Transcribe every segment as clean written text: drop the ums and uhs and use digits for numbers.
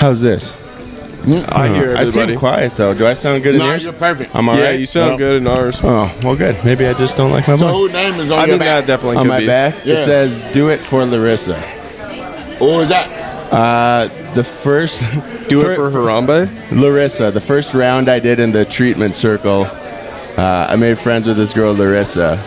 How's this? I hear everybody. I seem quiet though. Do I sound good in yours? You're perfect. I'm all right. Yeah, you sound good in ours. Oh, well, good. Maybe I just don't like my So voice. whose name is on I your think back? that definitely On could my be. back, Yeah. it says "Do it for Larissa." Who is that? The first Do it for Harambe. Larissa. The first round I did in the treatment circle, I made friends with this girl Larissa,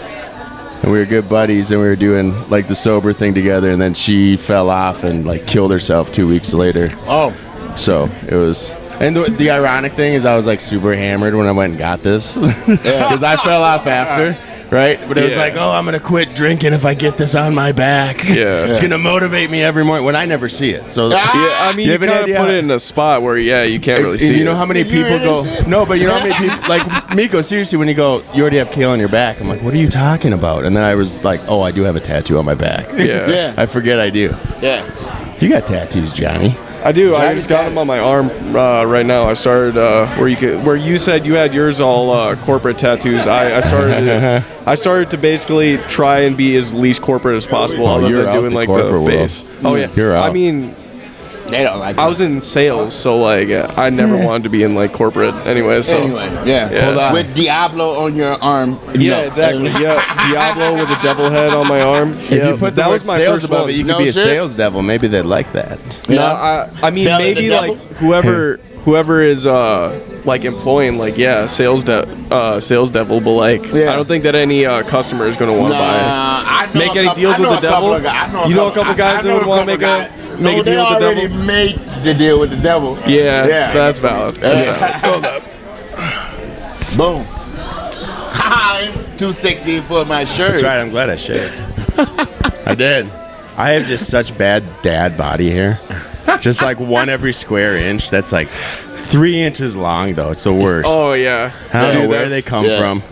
and we were good buddies, and we were doing like the sober thing together. And then she fell off and like killed herself 2 weeks later. Oh. So it was. And the ironic thing is, I was like super hammered when I went and got this because I fell off after. Right? But it was like, oh, I'm going to quit drinking if I get this on my back. Yeah. It's going to motivate me every morning when I never see it. So, Yeah, I mean, you kind of put it in a spot where, you can't really see it. You know how many people go, no, but you know how many people, like, Miko, seriously, when you go, you already have kale on your back. I'm like, what are you talking about? And then I was like, oh, I do have a tattoo on my back. Yeah. I forget I do. Yeah. You got tattoos, Johnny. I do. I just got them on my arm right now. I started where you said you had yours all corporate tattoos. I started to basically try and be as least corporate as possible, other than doing like the face. Oh yeah, you're out. I mean, They don't like I was in sales, so like I never wanted to be in like corporate anyway. So yeah. Hold on. With Diablo on your arm. yeah, exactly. Yeah, Diablo with a devil head on my arm. If you put that was my sales above one. It, you could be a sales devil. Maybe they'd like that. No, I mean Selling maybe the like whoever is like employing sales devil, but like I don't think that any customer is gonna want to buy it. Make any deals with the devil? You know a couple guys that would want to make a deal with the devil? They already made the deal with the devil. Yeah, that's valid. Hold up. Boom. I'm too sexy for my shirt. That's right. I'm glad I shaved. I did. I have just such bad dad body hair. Just like one every square inch. That's like 3 inches long, though. It's the worst. Oh yeah. I don't know where they come from.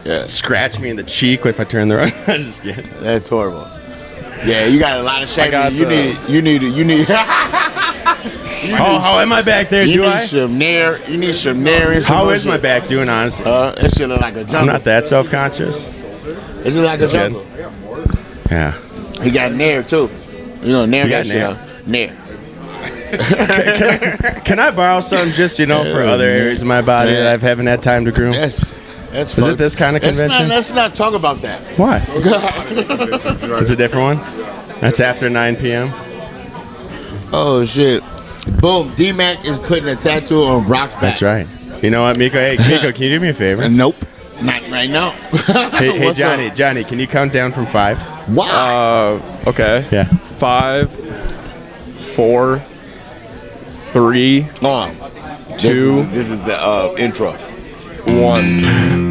Yeah. Scratch me in the cheek if I turn the right. I'm just kidding. That's horrible. Yeah, you got a lot of shaving. You need. How am I back there? You need some nair. You need some nair. How is my back doing, honestly? It should look like a jungle. I'm not that self-conscious. It should like a jungle. Yeah. He got nair too. You know, nair. You got nair. Can I borrow some just, for other areas of my body that I haven't had time to groom? Yes. That's Is it this kind of convention? Let's not talk about that. Why? It's a different one? That's after 9 p.m.? Oh, shit. Boom. Dee Mack is putting a tattoo on Brock's back. That's right. You know what, Miko? Hey, Miko, can you do me a favor? Nope. Not right now. Hey, Johnny, can you count down from 5? Why? Okay. Yeah. 5, 4, 3, Oh, 2. This is the intro. 1.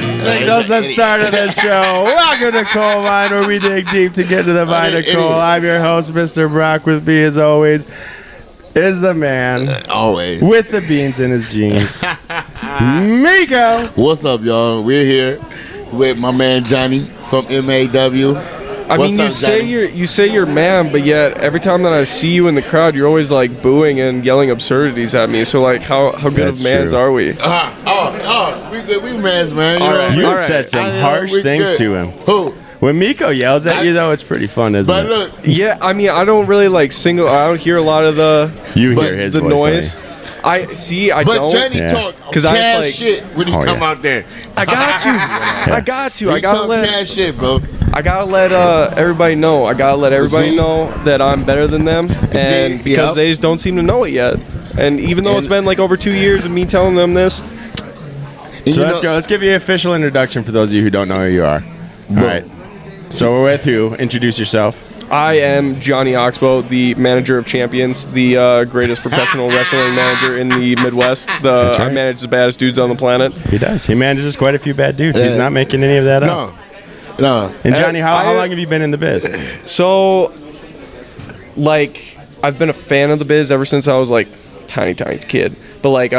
Signals the start of the show. Welcome to Coal Mine, where we dig deep to get to the mine of coal. I'm your host, Mr. Brock. With me, as always, is the man Always. with the beans in his jeans, Miko. What's up, y'all? We're here with my man Johnny from MAW. I mean, you say you're man, but yet every time that I see you in the crowd, you're always like booing and yelling absurdities at me. So like, how good That's of mans true. are we? We good. We mans, man. You said some harsh things to him. Who? When Miko yells at you, though, it's pretty fun, isn't But it? look, Yeah, I mean, I don't really like I don't hear a lot of the You hear his the voice, noise. don't I but don't. Johnny Yeah. talk 'Cause I cash like- shit when he come out there. I got to. I got to. I He gotta talk let. cash shit, bro. I gotta let everybody know. I gotta let everybody See? know that I'm better than them, and because Yep. they just don't seem to know it yet. And even though it's been like over 2 years of me telling them this, And So you let's know- go. Let's give you an official introduction for those of you who don't know who you are. All right. So we're with you. Introduce yourself. I am Johnny Oxbow, the manager of champions, the greatest professional wrestling manager in the Midwest. right. I manage the baddest dudes on the planet. He does. He manages quite a few bad dudes. He's not making any of that up. No. And Johnny, how I- long have you been in the biz? So, like, I've been a fan of the biz ever since I was like tiny kid. But like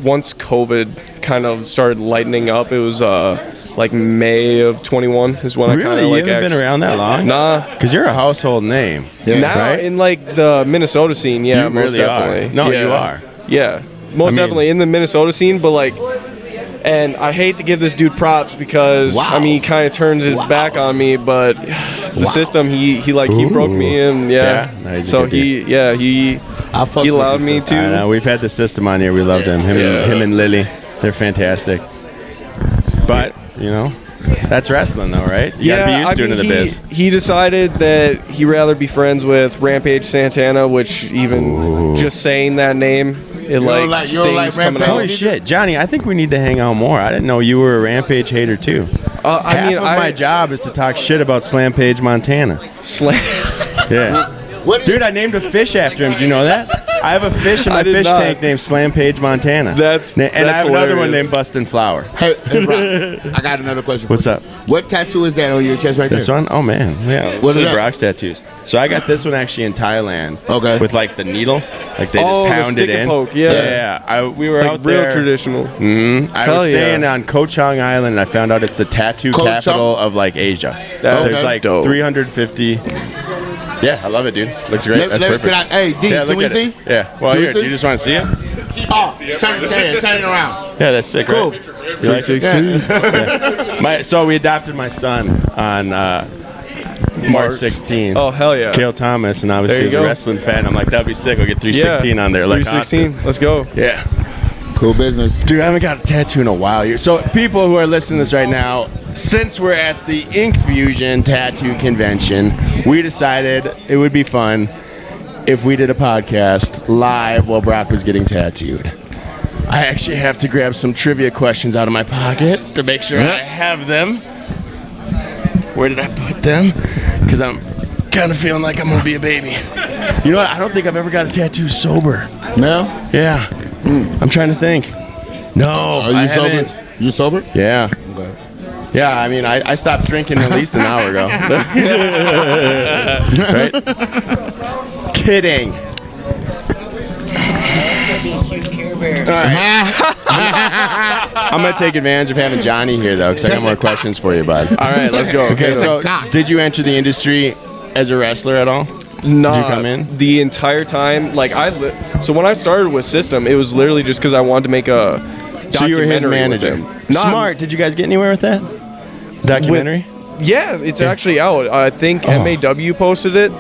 once COVID kind of started lightening up, it was like May of 21 is when I kind of Really? like. You haven't been around that long? Nah. Because you're a household name. Yeah. Now right? in like the Minnesota scene, yeah, You most really definitely. are. No, yeah. you are. Yeah, most definitely in the Minnesota scene, but like, and I hate to give this dude props because Wow. I mean, he kind of turns his back on me, but the system he broke me in, Yeah, no, he's a so good dude. he I fucks he with allowed the me system. I to. know. We've had the system on here. We loved him. Him and Lily. They're fantastic. But, you know, that's wrestling, though, right? You gotta be used to it in the biz. He decided that he'd rather be friends with Rampage Santana, which even just saying that name, it don't like like- you don't like stings coming Rampage? out. Holy shit, Johnny, I think we need to hang out more. I didn't know you were a Rampage hater, too. Half of my job is to talk shit about Slam Page, Montana. Slam. Yeah. What is Dude, I named a fish after him. Do you know that? I have a fish in my I did fish not. tank named Slam Page, Montana. And I have another one hilarious. named Bustin' Flower. Hey, Brock, I got another question. What's for you. up? What tattoo is that on your chest right This there? one? Oh, man. Yeah. What This is is that? Brock's tattoos. So I got this one actually in Thailand. Okay. With like the needle. Like they Oh, the just pound stick it and in. poke, yeah. We were Like out real there. traditional. I Hell was yeah. staying on Koh Chang Island, and I found out it's the tattoo Koh capital of like Asia. That's There's like dope. 350. Yeah, I love it, dude. Looks great. That's perfect. Hey, D, Yeah, can look we at see? it. Yeah. Well, Can we here, see? do you just want to see it? Oh, turn it around. Yeah, that's sick, Cool. right? You like it? Yeah. So we adopted my son on March 16th. Oh hell yeah. Kale Thomas, and obviously There you he's a go. wrestling fan. I'm like, that'd be sick. I'll get 316 on there. Like 316. Let's go. Austin. Yeah. Cool business. Dude, I haven't got a tattoo in a while. So people who are listening to this right now, since we're at the Ink Fusion Tattoo Convention, we decided it would be fun if we did a podcast live while Brock was getting tattooed. I actually have to grab some trivia questions out of my pocket to make sure I have them. Where did I put them? Because I'm kind of feeling like I'm going to be a baby. You know what? I don't think I've ever got a tattoo sober. No? Yeah. I'm trying to think. No, Are you I sober? haven't. You sober? Yeah. Okay. Yeah, I mean, I stopped drinking at least an hour ago. Right? Kidding. That's gonna be a cute Care Bear. I'm going to take advantage of having Johnny here, though, because I got more questions for you, bud. All right, let's go. Okay, so did you enter the industry as a wrestler at all? Nah, Did you come in? the entire time. Like so when I started with System, it was literally just because I wanted to make a So you were his documentary with manager. him. Not- Smart. Did you guys get anywhere with that? Documentary? Yeah, it's actually out. I think MAW posted it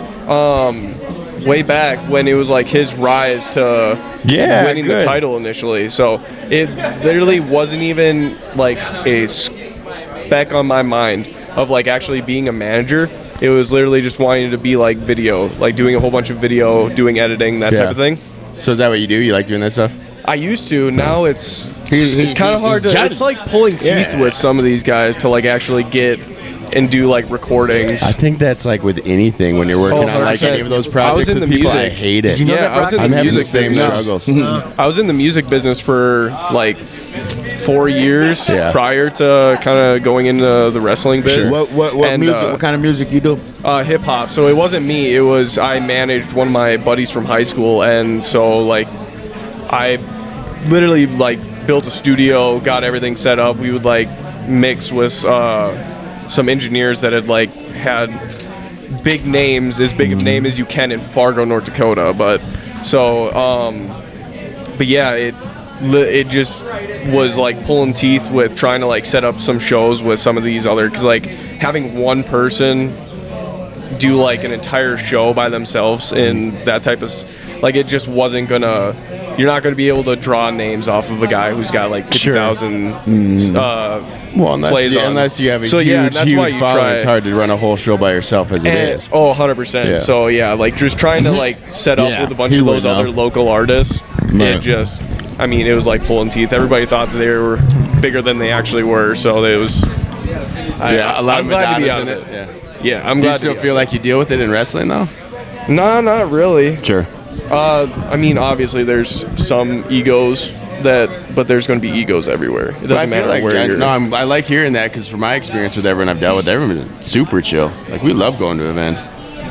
way back when it was like his rise to winning good. the title initially. So it literally wasn't even like a speck on my mind of like actually being a manager. It was literally just wanting to be like video, like doing a whole bunch of video, doing editing, that type of thing. So is that what you do? You like doing that stuff? I used to. Now it's He's kind of hard to. Johnny. It's like pulling teeth with some of these guys to like actually get and do like recordings. I think that's like with anything when you're working on like 100%. any of those I was projects in with the people. I music. hate it. Did you know that, I was in Brock? I'm the having the music same business. struggles. I was in the music business for like 4 years Yeah. prior to kind of going into the wrestling biz. What And, music? What kind of music you do? Hip hop. So it wasn't me. It was I managed one of my buddies from high school, and so like I literally like built a studio, got everything set up. We would like mix with some engineers that had like had big names, as big of name as you can in Fargo, North Dakota. But so, but yeah, it just was like pulling teeth with trying to like set up some shows with some of these other, because like having one person do like an entire show by themselves in that type of like it just wasn't gonna, you're not gonna be able to draw names off of a guy who's got like 50,000 Well, plays on. unless you have a So, yeah, huge, that's why huge you following, try- it's hard to run a whole show by yourself as it is. Oh, 100%. Yeah. So yeah, like just trying to like set up Yeah, with a bunch he of those would know. other local artists. Right. It just, I mean, it was like pulling teeth. Everybody thought that they were bigger than they actually were. So it was. Yeah, a lot I'm of glad to be Madonnas out in of it. Yeah. Yeah, I'm Do glad. you still to be feel out like you deal with it in wrestling though? of it. No, not really. Sure. I mean, obviously, there's some egos but there's going to be egos everywhere. It doesn't matter where you're. I like hearing that because from my experience with everyone I've dealt with, everyone's super chill. Like we love going to events.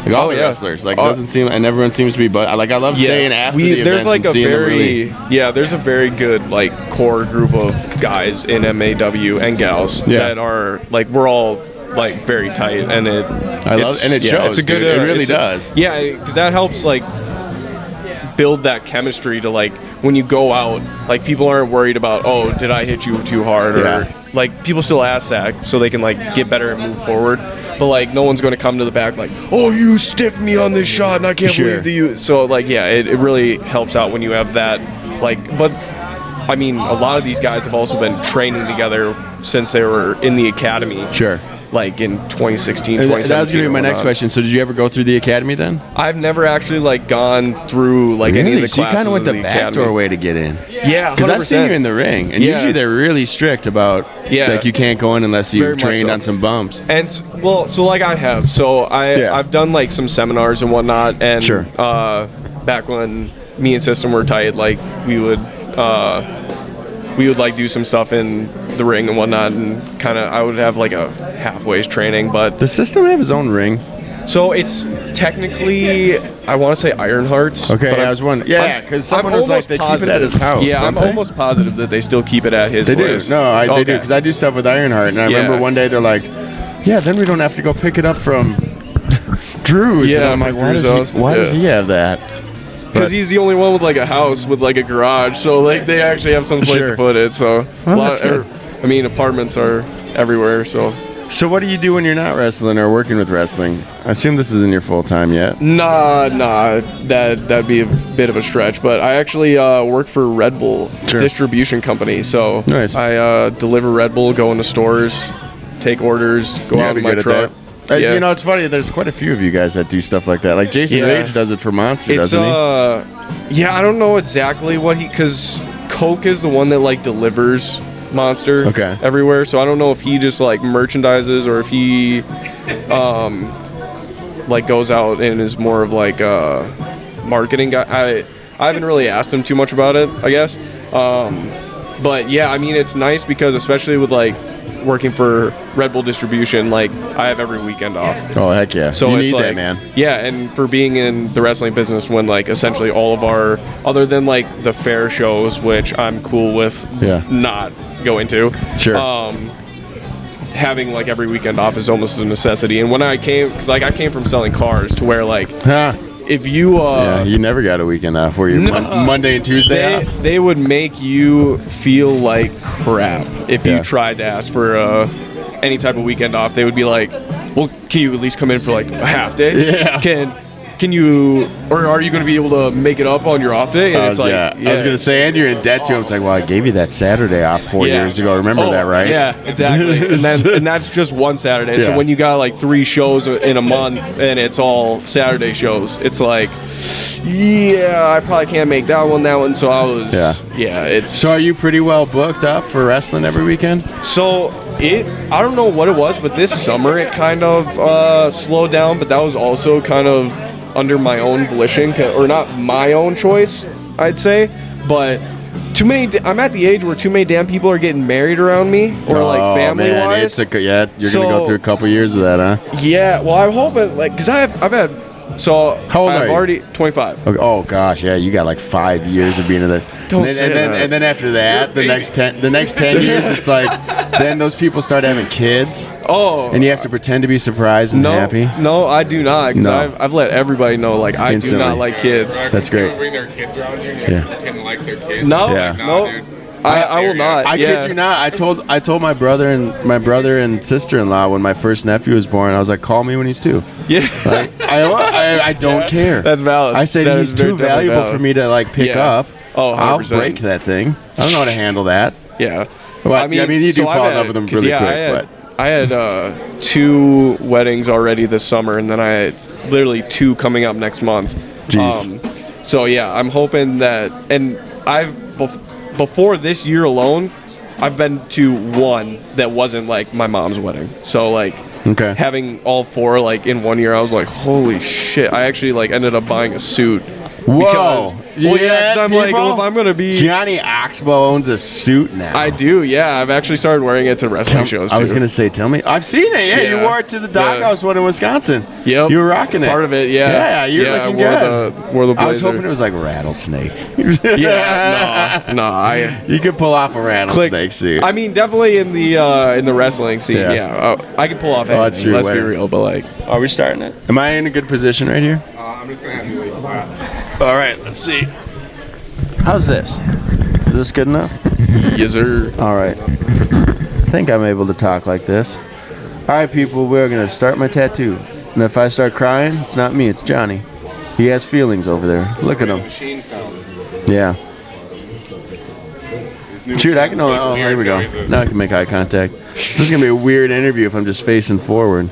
Like all the wrestlers. Like it doesn't seem, and everyone seems to be, but like I love staying after the events there's like and seeing them really. there's a very good like core group of guys in MAW and gals that are like we're all like very tight, and it shows. It's a good. It really does. Yeah, because that helps like build that chemistry to like when you go out, like people aren't worried about, oh, did I hit you too hard, or like people still ask that so they can like get better and move forward. But like no one's going to come to the back like, oh, you stiffed me on this shot and I can't believe that you. So like it really helps out when you have that. Like, but I mean, a lot of these guys have also been training together since they were in the academy. Sure. Like in 2016, 2017. That was going to be my next question. So did you ever go through the academy then? I've never actually like gone through like any of the classes. So you kind of went the backdoor way to get in. Yeah, because I've seen you in the ring, and usually they're really strict about like you can't go in unless you've trained on some bumps. And well, so like I have, so I've done like some seminars and whatnot, and back when me and System were tight, like we would like do some stuff in the ring and whatnot, and kind of I would have like a halfway training. But does System have his own ring? So it's technically, I want to say Ironheart's. Okay, but I was wondering. Yeah, because someone was like, they keep it at his house. Yeah, I'm almost positive that they still keep it at his place. They do. No, they do, because I do stuff with Ironheart, and I remember one day they're like, yeah, then we don't have to go pick it up from Drew's. Yeah, and I'm like, why does he have that? Because he's the only one with like a house with like a garage, so like they actually have some place to put it. So I mean, apartments are everywhere. So what do you do when you're not wrestling or working with wrestling? I assume this isn't your full time yet. Nah, that'd be a bit of a stretch. But I actually work for Red Bull distribution company. So I deliver Red Bull, go into stores, take orders, go out in my truck. You know, it's funny. There's quite a few of you guys that do stuff like that. Like Jason Rage does it for Monster, doesn't he? Yeah, I don't know exactly what because Coke is the one that like delivers Monster everywhere. So I don't know if he just like merchandises or if he like goes out and is more of like a marketing guy. I haven't really asked him too much about it, I guess. But yeah, I mean, it's nice because especially with like working for Red Bull distribution, like I have every weekend off. Oh heck yeah! So you it's need like, that, man. Yeah, and for being in the wrestling business, when like essentially all of our, other than like the fair shows, which I'm cool with, not going to. Sure. Having like every weekend off is almost a necessity. And when I came, because like I came from selling cars to where like. If you you never got a weekend off, were you? Monday and Tuesday off? They would make you feel like crap if you tried to ask for any type of weekend off. They would be like, well, can you at least come in for like a half day? Yeah. Can you, or are you going to be able to make it up on your off day? And it's like, I was going to say, and you're in debt to him. It's like, well, I gave you that Saturday off 4 years ago. Remember that, right? Yeah, exactly. and that's just one Saturday. So when you got like 3 shows in a month and it's all Saturday shows, it's like, I probably can't make that one. So I was, it's. So are you pretty well booked up for wrestling every weekend? So I don't know what it was, but this summer it kind of slowed down, but that was also kind of under my own volition, or not my own choice, I'd say, but too many. I'm at the age where too many damn people are getting married around me, or like family-wise. You're gonna go through a couple years of that, huh? Yeah. Well, I'm hoping like because I've had. So how old are you? Already 25. Okay. Oh gosh, yeah, you got like 5 years of being in there. And then after that, the next 10 years, it's like then those people start having kids. Oh. And you have to pretend to be surprised and happy. No, I do not. Because I've let everybody know like I do not like kids. That's great. Bring their kids around you and you have to pretend to like their kids. No, like, no. Dude. I will not. I kid you not. I told my brother and sister-in-law when my first nephew was born. I was like, call me when he's 2. Yeah. Like, I don't care. That's valid. I said he's too valuable for me to like pick up. Oh, 100%. I'll break that thing. I don't know how to handle that. Yeah. But, I mean, you do fall in love with them really quick. I had 2 weddings already this summer, and then I had literally 2 coming up next month. Jeez. So yeah, I'm hoping that, and before this year alone, I've been to 1 that wasn't like my mom's wedding. So like having all 4 like in 1 year, I was like, holy shit. I actually like ended up buying a suit Whoa. Because, well, yeah, 'cause I'm like, well, if I'm going to be... Johnny Oxbow owns a suit now. I do, yeah. I've actually started wearing it to wrestling shows, too. I was going to say, tell me. I've seen it, yeah. You wore it to the doghouse one in Wisconsin. Yep. You were rocking it. Part of it, yeah. Yeah, you're looking good. Wore the blazer. I was hoping it was like rattlesnake. Yeah, no, You could pull off a rattlesnake suit. I mean, definitely in the wrestling scene, yeah. I can pull off anything, that's true. let's be real, but like... Are we starting it? Am I in a good position right here? I'm just going to have you lay flat. All right, let's see. How's this? Is this good enough? Yes, sir. All right. I think I'm able to talk like this. All right, people, we're going to start my tattoo. And if I start crying, it's not me, it's Johnny. He has feelings over there. Look at him. Machine sounds. Yeah. Shoot, I can. Oh, here we go. Now I can make eye contact. This is going to be a weird interview if I'm just facing forward.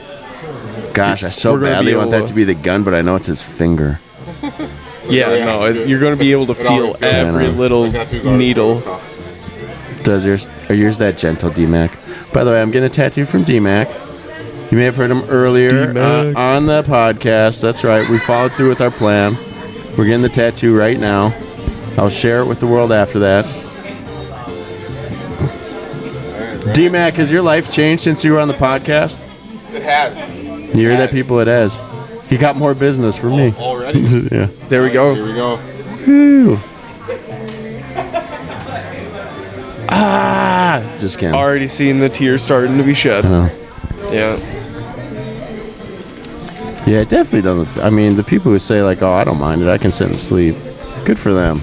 Gosh, I so badly want that to be the gun, but I know it's his finger. Yeah, no, you're going to be able to feel every little needle. Does yours? Are yours that gentle, Dee Mack? By the way, I'm getting a tattoo from Dee Mack. You may have heard him earlier on the podcast. That's right. We followed through with our plan. We're getting the tattoo right now. I'll share it with the world after that. Dee Mack, has your life changed since you were on the podcast? It has. You hear that, people? It has. He got more business for me. Already? Yeah. There we go. Here we go. Whew. Just kidding. Already seeing the tears starting to be shed. Yeah. Yeah, it definitely doesn't. I mean, the people who say, like, oh, I don't mind it, I can sit and sleep. Good for them.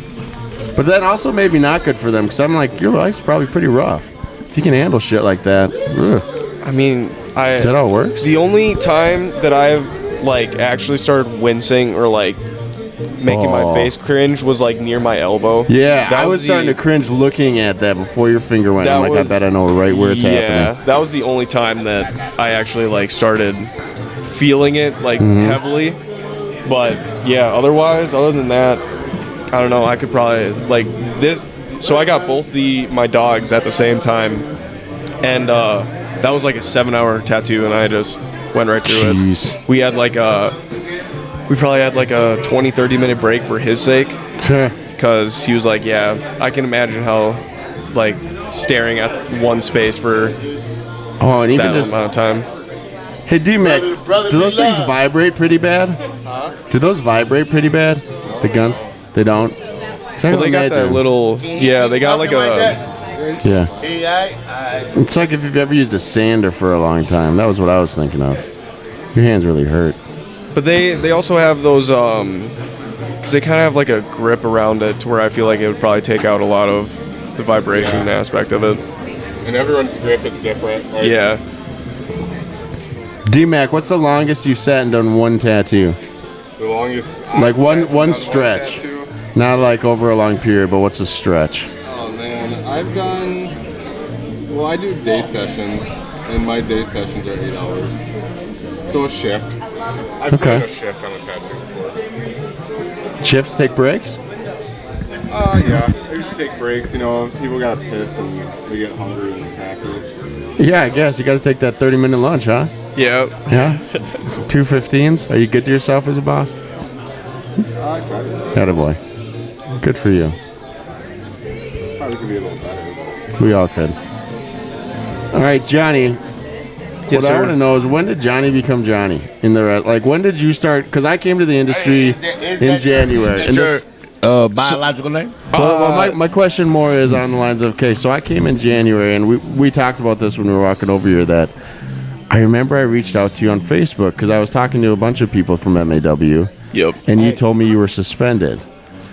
But then also maybe not good for them, because I'm like, your life's probably pretty rough. If you can handle shit like that. Ugh. I mean, Is that how it works? The only time that I've, like, actually started wincing or, like, making my face cringe was, like, near my elbow. Yeah, I was starting to cringe looking at that before your finger went. I'm like, I bet I know right where it's happening. Yeah, that was the only time that I actually, like, started feeling it, like, heavily. But, yeah, other than that, I don't know, I could probably, like, this... So I got both my dogs at the same time, and that was like a 7-hour tattoo, and I just went right through it. We had like we probably had like a 20-30 minute break for his sake, because he was like, yeah, I can imagine how like staring at one space for and even that just amount of time. Hey, Dee Mack, do those things vibrate pretty bad? Do those vibrate pretty bad? The guns? They don't? Well, they got that little, they got like a... Yeah. It's like if you've ever used a sander for a long time. That was what I was thinking of. Your hands really hurt. But they also have those, because they kind of have like a grip around it to where I feel like it would probably take out a lot of the vibration aspect of it. And everyone's grip is different. Like, yeah. Dee Mack, what's the longest you've sat and done one tattoo? The longest... Like one stretch. Not like over a long period, but what's a stretch? Oh man, I've done... Well, I do day sessions, and my day sessions are 8 hours. So a shift. I've done a shift on a tattoo before. Shifts take breaks? Yeah. I usually take breaks, you know, people gotta piss and they get hungry and snacky. Yeah, I guess. You gotta take that 30-minute lunch, huh? Yeah. Yeah? 2 15s? Are you good to yourself as a boss? I try to. Attaboy. Good for you. Probably could be a little better. We all could. All right, Johnny. Yes, what I want to know is, when did Johnny become Johnny? Like, when did you start? Because I came to the industry in January. Is that your biological name? Well, my question more is on the lines of, okay, so I came in January, and we talked about this when we were walking over here, that I remember I reached out to you on Facebook because I was talking to a bunch of people from MAW. Yep. And you told me you were suspended.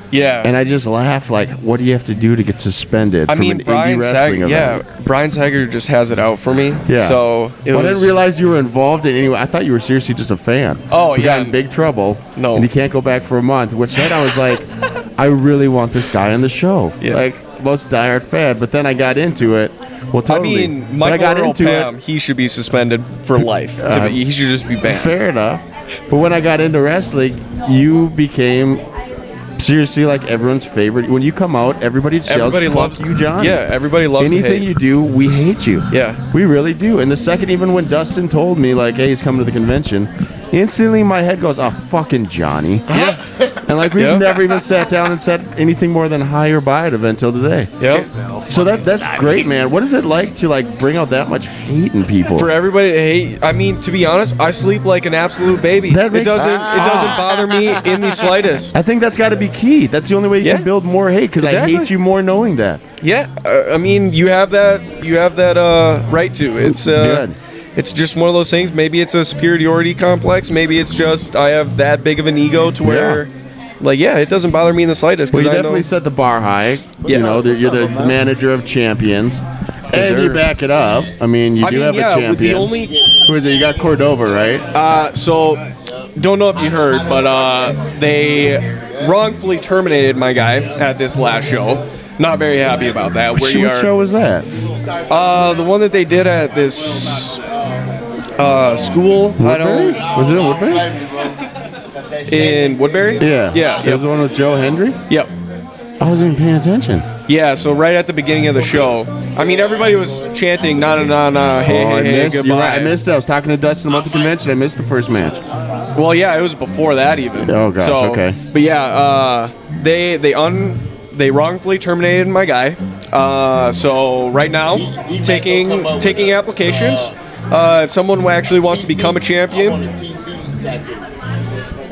Yeah. And I just laughed, like, what do you have to do to get suspended from an indie wrestling event? Yeah, Brian Sager just has it out for me. Yeah. So I didn't realize you were involved in any way. I thought you were seriously just a fan. Oh, you got in big trouble. No. And he can't go back for a month, which then I was like, I really want this guy on the show. Yeah. Like, most diehard fan. But then I got into it. Well, totally. I mean, Michael Earl Pam, he should be suspended for life. He should just be banned. Fair enough. But when I got into wrestling, you became... seriously, like everyone's favorite. When you come out, everybody loves you, John. Yeah, everybody loves anything you do. We hate you. Yeah, we really do. And the second, even when Dustin told me, like, hey, he's coming to the convention, instantly my head goes, oh, fucking Johnny. Yeah. And like we've never even sat down and said anything more than hi or bye at event till today. Yep. So that's great, man. What is it like to like bring out that much hate in people? For everybody to hate, I mean, to be honest, I sleep like an absolute baby. That It makes- doesn't bother me in the slightest. I think that's got to be key. That's the only way you can build more hate because Exactly. I hate you more knowing that. Yeah, I mean, you have that right to. It's Good. It's just one of those things. Maybe it's a superiority complex. Maybe it's just I have that big of an ego to where, like, it doesn't bother me in the slightest. Well, 'cause you I definitely know, set the bar high. Yeah. You know, you're the manager of champions. And you sir. back it up. I mean, you do have a champion. with the only Who is it? You got Cordova, right? so don't know if you heard, but they wrongfully terminated my guy at this last show. Not very happy about that. Which show was that? The one that they did at this school. I don't. Was it in Woodbury? In Woodbury? Yeah. Yeah. It was the one with Joe Hendry? Yep. I wasn't even paying attention. Yeah, so right at the beginning of the show, I mean, everybody was chanting, na na na na, hey, I hey, hey, missed, goodbye. you're right, I missed it. I was talking to Dustin about the convention. I missed the first match. Well, yeah, it was before that even. Oh, gosh, okay. But yeah, they wrongfully terminated my guy. So right now, taking applications. If someone actually wants to become a champion,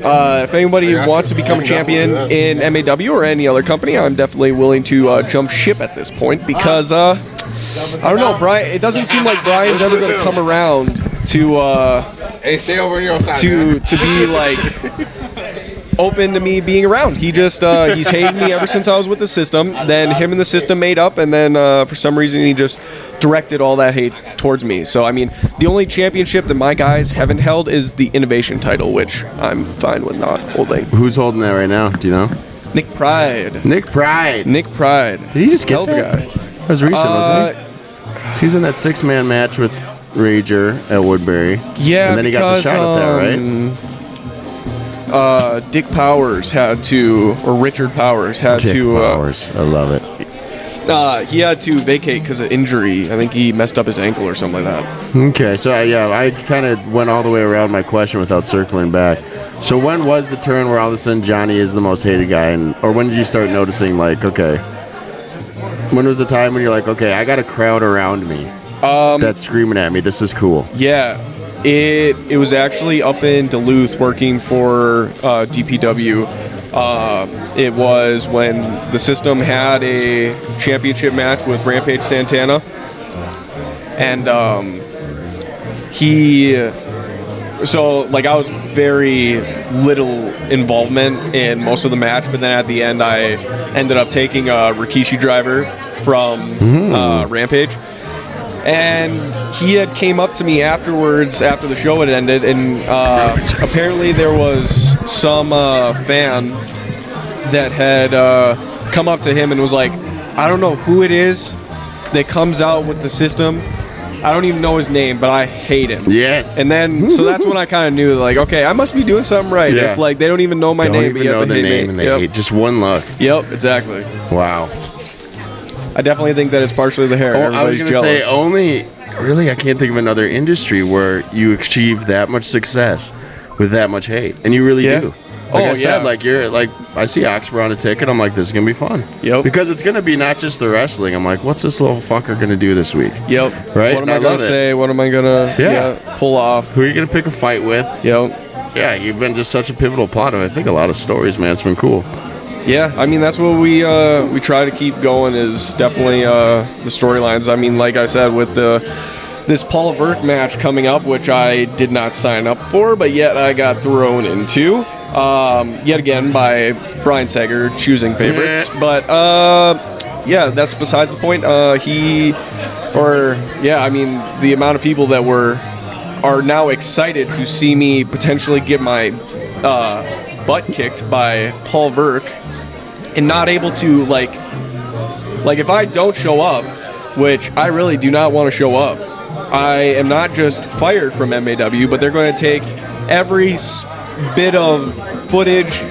if anybody wants to become a champion in MAW or any other company, I'm definitely willing to jump ship at this point because I don't know, Brian. It doesn't seem like Brian's ever going to come around to Hey, stay over here outside. to be like open to me being around. He just he's hated me ever since I was with the system. Then him and the system made up, and then for some reason he just directed all that hate towards me. So I mean, the only championship that my guys haven't held is the innovation title, which I'm fine with not holding. Who's holding that right now? Do you know? Nick Pride. Nick Pride. Nick Pride. Did he just get Hell of a that? guy. That was recent, wasn't he? He's in that 6-man match with Rager at Woodbury. Yeah, and then he got the shot up there, right? Dick Powers had to, or Richard Powers had Dick to. Powers. I love it. He had to vacate because of injury. I think he messed up his ankle or something like that. Okay, so I kind of went all the way around my question without circling back. So when was the turn where all of a sudden Johnny is the most hated guy, or when did you start noticing like, okay, when was the time when you're like, okay, I got a crowd around me that's screaming at me, this is cool? Yeah, it was actually up in Duluth working for DPW. It was when the system had a championship match with Rampage Santana, and I was very little involvement in most of the match, but then at the end I ended up taking a Rikishi driver from Rampage. And he had came up to me afterwards, after the show had ended, and apparently there was some fan that had come up to him and was like, I don't know who it is that comes out with the system. I don't even know his name, but I hate him. Yes. And then, so that's when I kind of knew, like, okay, I must be doing something right. Yeah. If, like, they don't even know my Don't name, even but yet know the they hate name me. and they Yep. hate just one look. Yep, exactly. Wow. I definitely think that it's partially the hair. Oh, I was Everybody's going to jealous. say only, really, I can't think of another industry where you achieve that much success with that much hate, and you really do. Like I said, like you're like, I see Oxbow on a ticket. I'm like, this is gonna be fun. Yep. Because it's gonna be not just the wrestling. I'm like, what's this little fucker gonna do this week? Yep. Right? What am I I gonna love it. say? What am I gonna pull off? Who are you gonna pick a fight with? Yep. Yeah, you've been just such a pivotal part of, I think, a lot of stories, man. It's been cool. Yeah, I mean that's what we try to keep going is definitely the storylines. I mean, like I said, with this Paul Verk match coming up, which I did not sign up for, but yet I got thrown into. Yet again by Brian Sager choosing favorites, but yeah, that's besides the point. I mean, the amount of people that are now excited to see me potentially get my butt kicked by Paul Verk and not able to like if I don't show up, which I really do not want to show up, I am not just fired from MAW, but they're going to take every bit of footage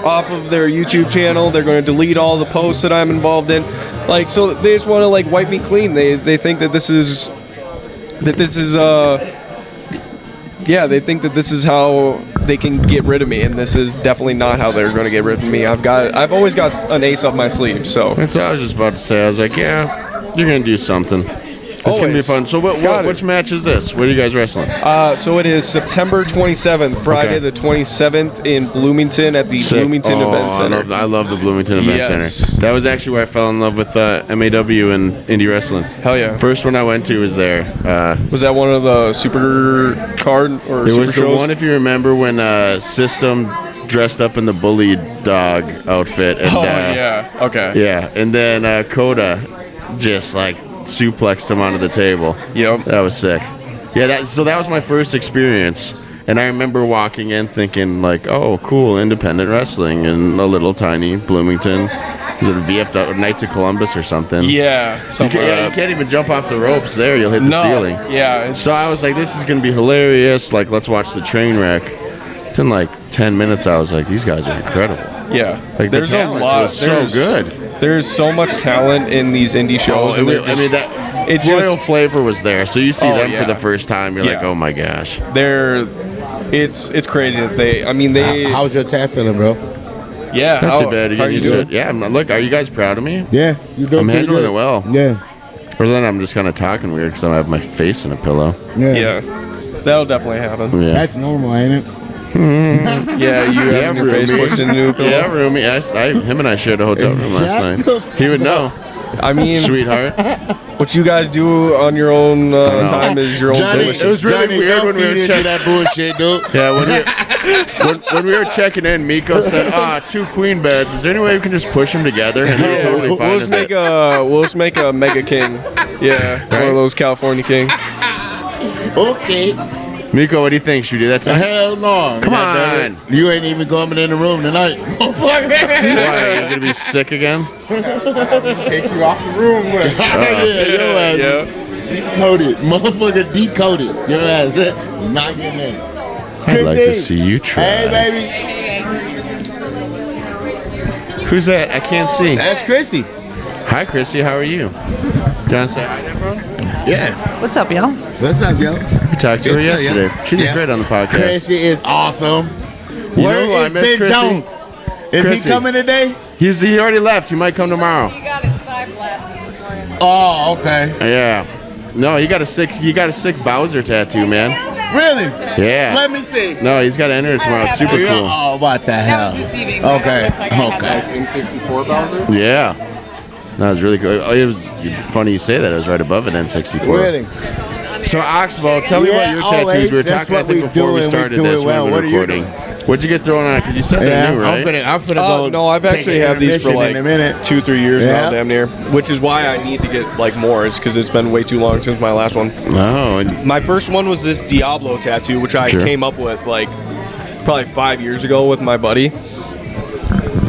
off of their YouTube channel. They're going to delete all the posts that I'm involved in. Like, so they just want to like wipe me clean. They think that this is yeah, they think that this is how they can get rid of me, and this is definitely not how they're going to get rid of me. I've always got an ace up my sleeve. So that's what I was just about to say. I was like, yeah, you're gonna do something. It's going to be fun. So which match is this? What are you guys wrestling? So it is September 27th, Friday the 27th in Bloomington at the Bloomington Event Center. I love the Bloomington Event Center. That was actually where I fell in love with MAW and indie wrestling. Hell yeah. First one I went to was there. Was that one of the super card or it super was shows? The one, if you remember, when System dressed up in the bully dog outfit. And, yeah. Okay. Yeah, and then Coda just like suplexed him onto the table. Yep. That was sick. Yeah, so that was my first experience. And I remember walking in thinking like, oh, cool, independent wrestling in a little tiny Bloomington. Is it a VFW, Knights of Columbus or something? Yeah. You can't even jump off the ropes there. You'll hit the ceiling. Yeah. So I was like, this is going to be hilarious. Like, let's watch the train wreck. Within like 10 minutes, I was like, these guys are incredible. Yeah. Like, there's the talent was so good. There's so much talent in these indie shows. Royal Flavor was there, so you see them for the first time. You're like, oh my gosh. It's crazy that they. How's your tat feeling, bro? Yeah, not too bad. How are you doing? Yeah, look, are you guys proud of me? Yeah, you doing I'm handling good. it well. Yeah. Or then I'm just kind of talking weird because I have my face in a pillow. Yeah, that'll definitely happen. Yeah. That's normal, ain't it? Yeah, you have your face pushed into a pillow. Yeah, roomie. Him and I shared a hotel room last night. He would know. I mean, sweetheart. What you guys do on your own time is your own bullshit. It was really weird when we were checking that bullshit, dude. Yeah, when we were checking in, Miko said, 2 queen beds. Is there any way we can just push them together? And we were totally fine with it. We'll just make a mega king. Yeah, right? One of those California king. Okay. Miko, what do you think? Should we do that tonight? Hell no. Come on. You ain't even coming in the room tonight. Why? Are you going to be sick again? Take you off the room. Yeah, your ass. Decoded. Motherfucker decoded. Your ass. You're not getting in. I'd like to see you try. Hey, baby. Who's that? I can't see. That's Chrissy. Hi, Chrissy. How are you? Do you want to say hi to everyone? Yeah. What's up, y'all? What's up, yo? We talked to her yesterday. She did great on the podcast. Chrissy is awesome. You Where know, is Ben Jones? Is he coming today? He already left. He might come tomorrow. He got his thigh blasted this morning. Oh, okay. Yeah. No, he got a sick Bowser tattoo, man. Really? Yeah. Let me see. No, he's got to enter it tomorrow. It's super cool. Oh, what the hell? That was deceiving. Okay. Like N64 Bowser? Yeah. That was really cool. It was funny you say that. It was right above an N64. Really? So, Oxbow, tell me about your tattoos. We were talking, I think, before we started this when we were recording. What'd you get thrown on it? Because you said they're new, right? I'm finna go. No, I've actually had these for like 2-3 years now, damn near. Which is why I need to get like more. It's because it's been way too long since my last one. Oh. My first one was this Diablo tattoo, which I came up with like probably 5 years ago with my buddy.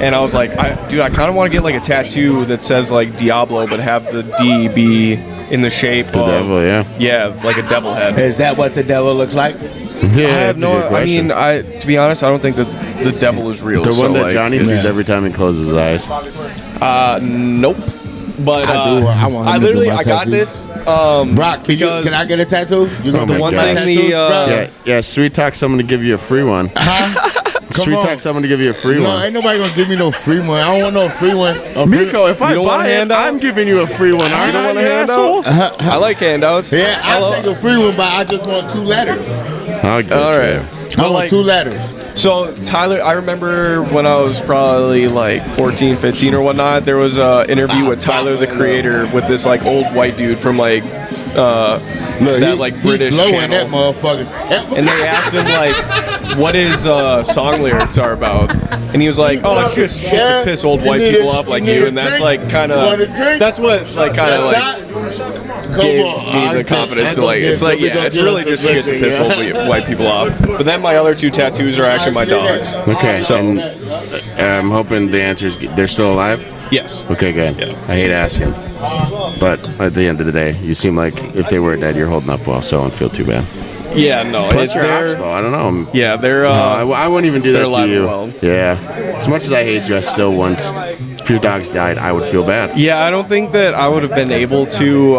And I was like, dude, I kind of want to get like a tattoo that says like Diablo, but have the D be in the shape of devil, yeah, like a devil head. Is that what the devil looks like? Yeah, I have no. I mean, to be honest, I don't think that the devil is real. The one that like, Johnny sees every time he closes his eyes. Nope. But I got this. Brock, can I get a tattoo? You gonna the one thing yeah, sweet talk someone to give you a free one. Sweet talk someone to give you a free one. No, ain't nobody gonna give me no free one. I don't want no free one. Miko, if I buy it, I'm giving you a free one. You don't want a handout? I like handouts. Yeah, I'll take a free one, but I just want 2 letters. All right. I want 2 letters. So, Tyler, I remember when I was probably like 14, 15 or whatnot, there was an interview with Tyler, the Creator, with this like old white dude from like British channel. That motherfucker. And they asked him like what his song lyrics are about. And he was like, oh, it's just shit to piss old white people off like you. And that's like kind of, that's what like kind of like gave me the confidence to like, it's like, yeah, it's really just shit to piss old white people off. But then my other 2 tattoos are actually my dogs. Okay. So I'm hoping the answer is they're still alive? Yes. Okay, good. Yeah. I hate asking. But at the end of the day, you seem like if they were dead, you're holding up well, so I don't feel too bad. Yeah, no. Plus you're Oxbow, I don't know. Yeah, they're. I wouldn't even do that to you. Well. Yeah. As much as I hate you, I still want If your dogs died, I would feel bad. Yeah, I don't think that I would have been able to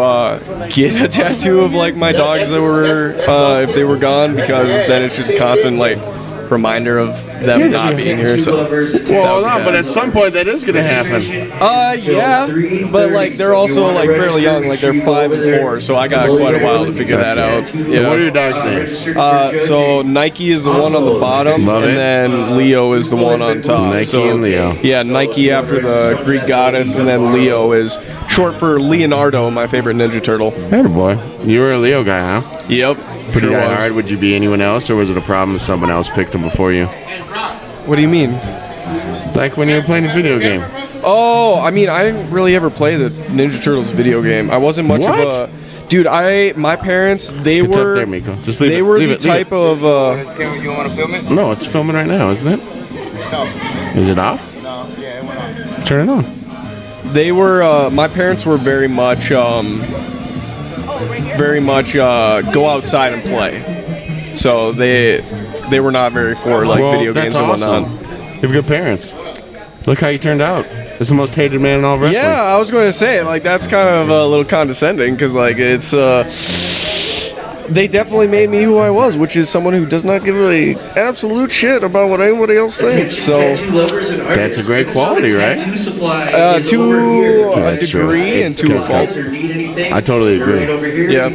get a tattoo of like my dogs that were if they were gone, because then it's just a constant like reminder of them not being here. So Well, no, but at some point that is going to happen. yeah, but like they're also like fairly young, like they're 5 and 4, so I got quite a while to figure that out. Yeah. What are your dogs' names? So Nike is the one on the bottom, Love and it. then Leo is the one on top. Nike so, and Leo. Yeah, Nike after the Greek goddess, and then Leo is short for Leonardo, my favorite Ninja Turtle. Hey, boy. You were a Leo guy, huh? Yep. Pretty sure was. hard. Would you be anyone else, or was it a problem if someone else picked him before you? What do you mean? Like when you were playing a video game. Oh, I mean, I didn't really ever play the Ninja Turtles video game. I wasn't much What? of a dude. My parents, they It's were up there, Miko. Just leave they it. were Leave the it, leave type it. of You want to film it? No, it's filming right now, isn't it? No. Is it off? No. Yeah, it went on. Turn it on. they were my parents were very much go outside and play. So they were not very for like video that's games and whatnot. awesome. You have good parents. Look how you turned out. It's the most hated man in all of wrestling. Yeah, I was going to say like that's kind of a little condescending because like it's they definitely made me who I was, which is someone who does not give a absolute shit about what anybody else thinks. So That's a great quality, right? to a That's true. degree and to a fault. I totally agree. Yeah.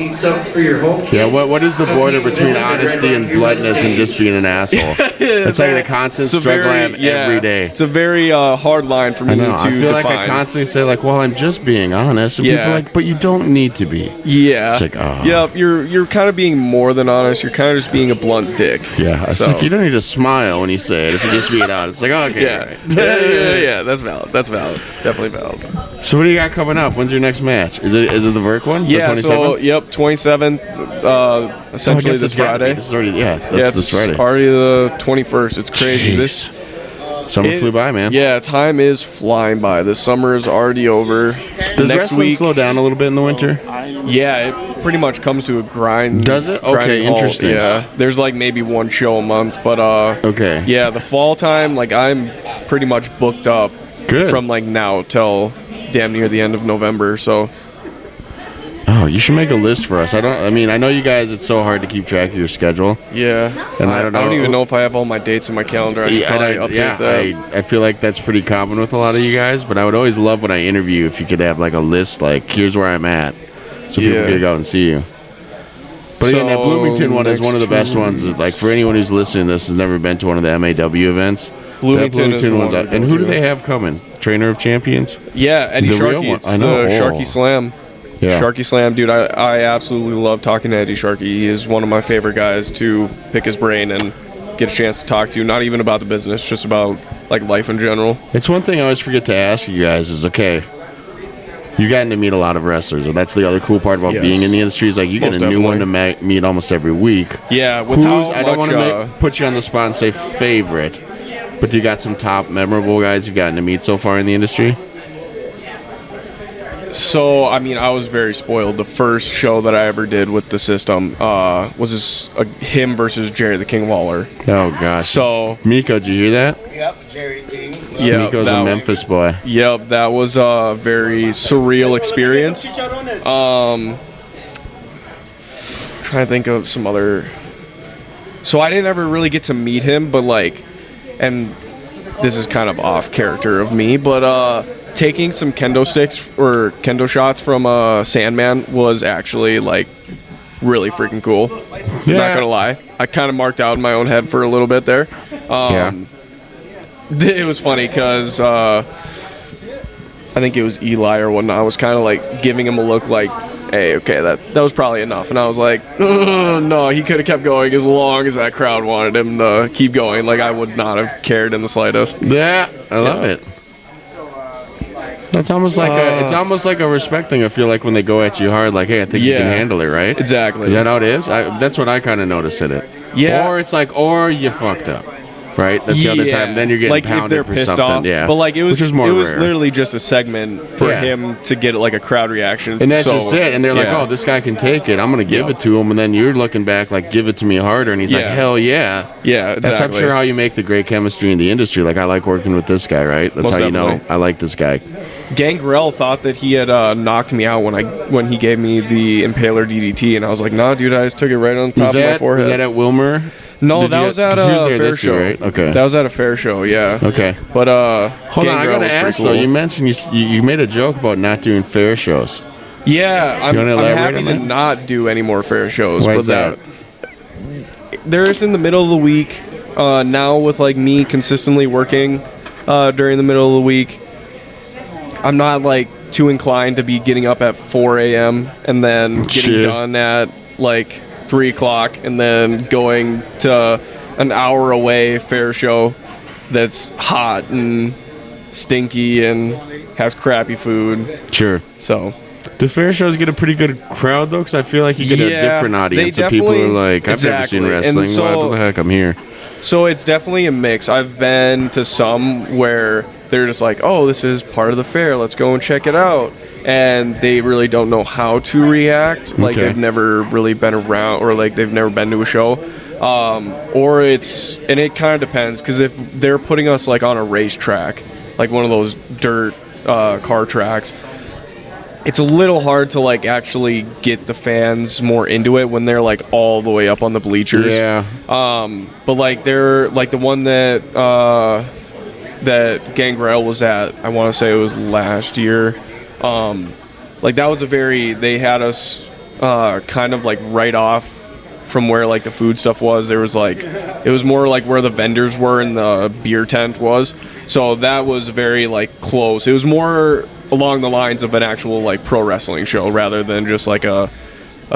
Yeah, what is the border between honesty and bluntness and just being an asshole? It's like the constant It's a struggle I have very, yeah, every day. It's a very hard line for me I know. to I feel define. like I constantly say like, well, I'm just being honest. And people Yeah. are like, but you don't need to be. Yeah. It's like, oh. Yep, you're kind of being more than honest. You're kind of just being a blunt dick. Yeah, it's So- like you don't need to smile when you say it. If you're just being honest, it's like, okay. Yeah. all right. Yeah. That's valid. That's valid. Definitely valid. So what do you got coming up? When's your next match? Is it the Verk one? Yeah. The So 27th? yep, 27th. Essentially this Friday. This is already, that's Yeah, this it's Friday. already the 21st. It's crazy. Jeez. Summer flew by, man. Yeah, time is flying by. The summer is already over. Does Next wrestling week, slow down a little bit in the winter? yeah, it pretty much comes to a grind. Does it? grinding Okay, halt. interesting. Yeah, there's like maybe one show a month, but Okay. yeah, the fall time, like I'm pretty much booked up Good. from like now till damn near the end of November. So Oh, you should make a list for us. I know you guys, it's so hard to keep track of your schedule. yeah, And I don't even know if I have all my dates in my calendar. I should probably update that. I feel like that's pretty common with a lot of you guys, but I would always love when I interview if you could have like a list, like here's where I'm at, so people Yeah. could go and see you. But again, that So, Bloomington one is one of the next best ones. Like for anyone who's listening to this has never been to one of the MAW events. Bloomington is the one's one out. to And go who do to. they have coming? Trainer of Champions? Yeah, Eddie The real Sharkey. one. It's I know. the Oh. Sharkey Slam. Yeah. Sharky Slam, dude, I absolutely love talking to Eddie Sharkey. He is one of my favorite guys to pick his brain and get a chance to talk to, not even about the business, just about like life in general. It's one thing I always forget to ask you guys is, okay, you've gotten to meet a lot of wrestlers, and that's the other cool part about Yes. being in the industry is like you get Most a new one to definitely. meet almost every week. Yeah, with how I don't much, want to put you on the spot and say favorite, but you got some top memorable guys you've gotten to meet so far in the industry? So, I mean, I was very spoiled. The first show that I ever did with the system was him versus Jerry the King Waller. Oh, gosh. So, Miko, did you hear that? Yep, Jerry King. yeah, Miko's a Memphis boy. Yep, that was a very surreal experience. Trying to think of some other. So I didn't ever really get to meet him, but like, and this is kind of off character of me, but taking some kendo sticks or kendo shots from Sandman was actually like really freaking cool. Yeah. Not gonna lie, I kind of marked out in my own head for a little bit there. It was funny because I think it was Eli or whatnot. I was kind of like giving him a look like, hey, okay, that was probably enough. And I was like, no, he could have kept going as long as that crowd wanted him to keep going. Like, I would not have cared in the slightest. Yeah, I love it. It's almost like a respect thing. I feel like when they go at you hard, like, hey, I think you can Yeah. handle it, right? Exactly. Is that how it is? That's what I kind of noticed in it. Yeah. Or it's like, or you fucked up. right? That's the other time. Then you're getting like if pounded they're for pissed something. off. Yeah, But like it was more it was rare. literally just a segment for Yeah. him to get like a crowd reaction. And that's So, just it. And they're like, yeah. oh, this guy can take it. I'm going to give it to him. And then you're looking back like, give it to me harder. And he's like, Yeah. hell yeah. Yeah, exactly. That's, I'm sure, how you make the great chemistry in the industry. Like, I like working with this guy, right? That's Most how you know definitely. I like this guy. Gangrel thought that he had knocked me out when he gave me the Impaler DDT, and I was like, nah, dude, I just took it right on top of my forehead. Was that at Wilmer? No, Did that you- was at 'cause he was a there fair this year, show. right? Okay. That was at a fair show, yeah. Okay. But Hold on, I Gangrel got to was pretty ask, cool. though. You mentioned you made a joke about not doing fair shows. Yeah, I'm wanna elaborate happy on to that? not do any more fair shows. Why but is that? There's in the middle of the week, now with like me consistently working during the middle of the week, I'm not like too inclined to be getting up at 4 a.m. and then getting Shit. done at like 3 o'clock and then going to an hour away fair show that's hot and stinky and has crappy food. Sure. So Do fair shows get a pretty good crowd, though? Because I feel like you get a different audience they of people who are definitely- like, I've never seen exactly. And wrestling. so- What the heck? I'm here. So it's definitely a mix. I've been to some where they're just like, oh, this is part of the fair. Let's go and check it out. And they really don't know how to react. Like Okay. they've never really been around or like they've never been to a show. Or it's, and it kind of depends because if they're putting us like on a racetrack, like one of those dirt car tracks, it's a little hard to like actually get the fans more into it when they're like all the way up on the bleachers. Yeah. But like they're like the one that that Gangrel was at, I want to say it was last year. Like that was they had us kind of like right off from where like the food stuff was. There was like, it was more like where the vendors were and the beer tent was. So that was very like close. It was more along the lines of an actual like pro wrestling show rather than just like a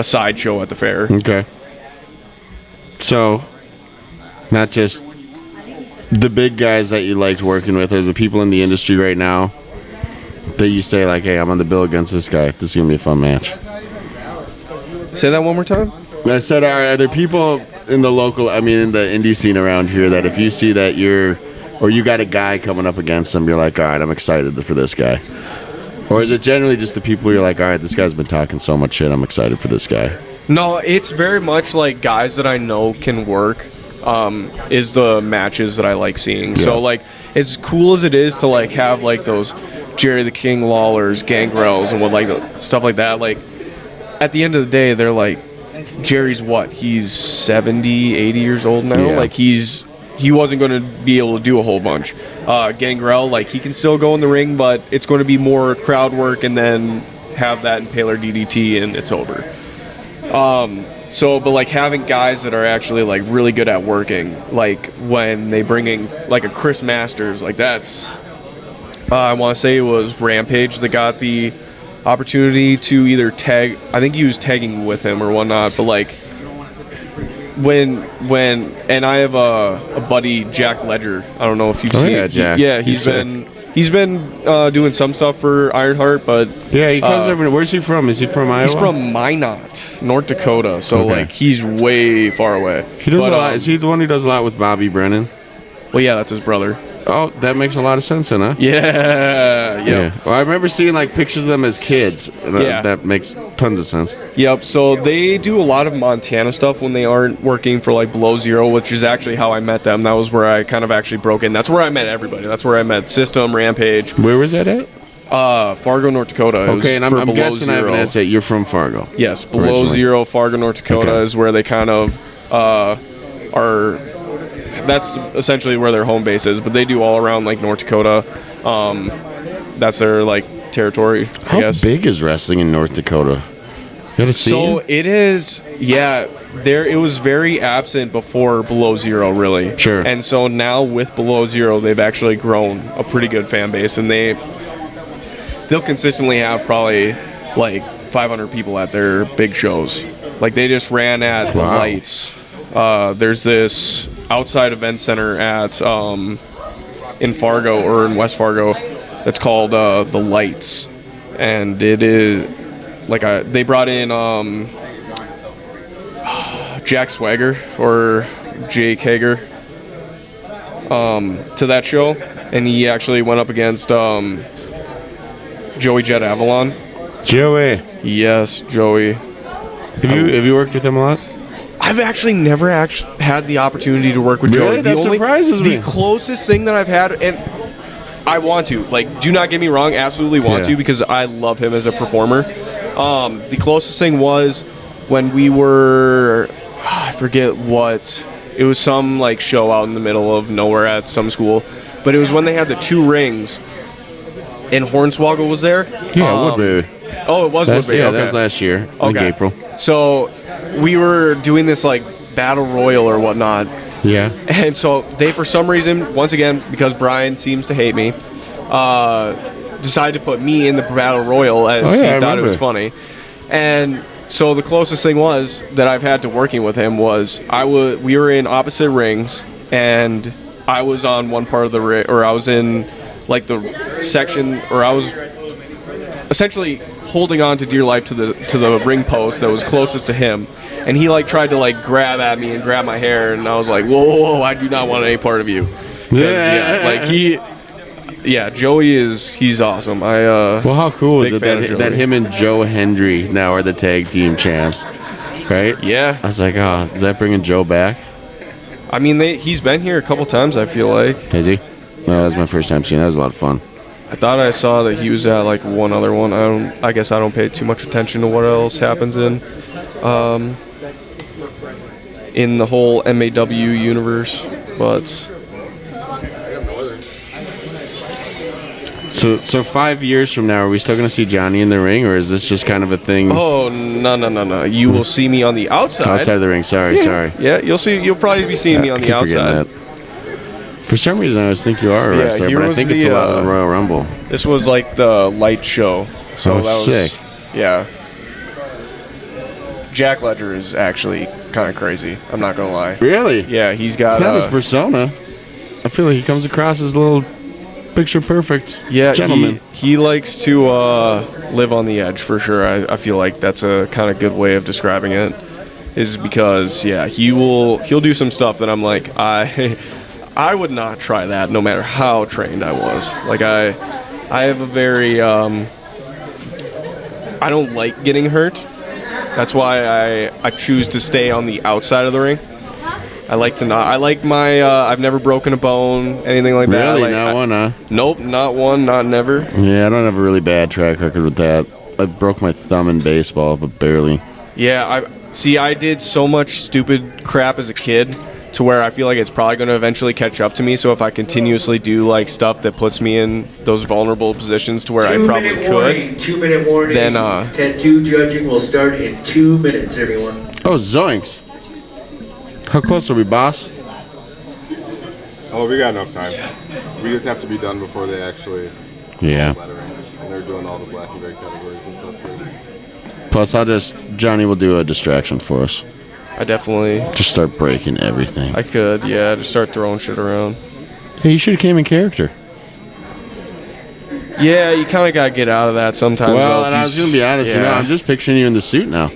side show at the fair. Okay. So, not just the big guys that you liked working with, or the people in the industry right now that you say like, hey, I'm on the bill against this guy. This is going to be a fun match. Say that one more time. I said, are there people in the local, I mean, in the indie scene around here that if you see that you got a guy coming up against them, you're like, all right, I'm excited for this guy? Or is it generally just the people you're like, all right, this guy's been talking so much shit, I'm excited for this guy? No, it's very much like guys that I know can work is the matches that I like seeing. Yeah. So like as cool as it is to like have like those Jerry the King Lawlers, Gangrels and what like stuff like that, like at the end of the day they're like, Jerry's what? He's 70, 80 years old now. Yeah. Like he wasn't going to be able to do a whole bunch. Gangrel, like he can still go in the ring, but it's going to be more crowd work and then have that Impaler DDT and it's over. But like having guys that are actually like really good at working, like when they bring in like a Chris Masters, like that's, I want to say it was Rampage that got the opportunity to either tag, I think he was tagging with him or whatnot, but like when and I have a buddy, Jack Ledger, I don't know if you've seen yeah, Jack. Yeah, He's he's been doing some stuff for Ironheart, but Yeah, he comes over. Where's he from? Is he from Iowa? he's from Minot, North Dakota, so Okay. like he's way far away. He does But, a lot. Is he the one who does a lot with Bobby Brennan? Well, yeah, that's his brother. Oh, that makes a lot of sense then, huh? Yeah. Well, I remember seeing like pictures of them as kids. And Yeah. That makes tons of sense. Yep. So they do a lot of Montana stuff when they aren't working for like Below Zero, which is actually how I met them. That was where I kind of actually broke in. That's where I met everybody. That's where I met System, Rampage, Where was that at? Fargo, North Dakota. It was Okay, and for I'm Below guessing I Zero. haven't asked that. You're from Fargo. Yes, Below Originally. Zero, Fargo, North Dakota Okay. is where they kind of are. That's essentially where their home base is, but they do all around like North Dakota. That's their like territory, I How guess. big is wrestling in North Dakota? You got a So scene? it is, yeah. It was very absent before Below Zero, really. Sure. And so now with Below Zero, they've actually grown a pretty good fan base, and they'll consistently have probably like 500 people at their big shows. Like they just ran at the Wow. Lights. There's this outside event center at in Fargo or in West Fargo that's called the Lights, and it is like they brought in Jack Swagger or Jake Hager. to that show, and he actually went up against Joey Jet Avalon. Joey. Yes, Joey. Have you worked with him a lot? I've actually never had the opportunity to work with Really? Joey. That surprises me. The closest thing that I've had, and I want to, like, do not get me wrong, absolutely want to, because I love him as a performer. The closest thing was when we were, I forget what, it was some, like, show out in the middle of nowhere at some school, but it was when they had the 2 rings, and Hornswoggle was there. Yeah, Woodbury. Oh, it was Woodbury. Yeah, okay. that was last year, like April. So we were doing this, like, battle royal or whatnot. Yeah. And so they, for some reason, once again, because Brian seems to hate me, decided to put me in the battle royal as he thought it was funny. And so the closest thing was that I've had to working with him was we were in opposite rings, and I was on one part of the ring, or I was in like the section, or I was essentially holding on to dear life to the ring post that was closest to him. And he like tried to like grab at me and grab my hair, and I was like, whoa, I do not want any part of you. Joey he's awesome. Well, how cool is it that Joey. him and Joe Hendry now are the tag team champs, right? Yeah. I was like, oh, is that bringing Joe back? I mean, he's been here a couple times, I feel like. Has he? No, that was my first time seeing. That was a lot of fun. I thought I saw that he was at like one other one. I guess I don't pay too much attention to what else happens in the whole MAW universe, but so 5 years from now, are we still going to see Johnny in the ring, or is this just kind of a thing? oh no! You will see me on the outside. Outside of the ring. Sorry. Yeah, you'll probably be seeing me on the outside. For some reason, I always think you are a wrestler, but I think it's a lot of the Royal Rumble. This was like the light show, so that was sick. Yeah. Jack Ledger is actually kind of crazy. I'm not gonna lie. Really? Yeah, he's got. It's not his persona. I feel like he comes across as a little picture perfect gentleman. He likes to live on the edge for sure. I feel like that's a kind of good way of describing it. Is because he'll do some stuff that I'm like I would not try that no matter how trained I was. Like I have a very I don't like getting hurt. That's why I choose to stay on the outside of the ring. I like my I've never broken a bone, anything like that. Really? Not one, huh? Nope, not one, not never. Yeah, I don't have a really bad track record with that. I broke my thumb in baseball, but barely. Yeah, I did so much stupid crap as a kid to where I feel like it's probably going to eventually catch up to me. So if I continuously do like stuff that puts me in those vulnerable positions to where I probably could, 2-minute warning. Then tattoo judging will start in 2 minutes, everyone. Oh, zoinks! How close are we, boss? Oh, we got enough time. We just have to be done before they actually. Yeah. And they're doing all the black and gray categories and stuff too. Plus, Johnny will do a distraction for us. I definitely Just start breaking everything. I could, yeah, just start throwing shit around. Hey, you should have came in character. Yeah, you kind of got to get out of that sometimes. Well, and I was going to be honest, I'm just picturing you in the suit now.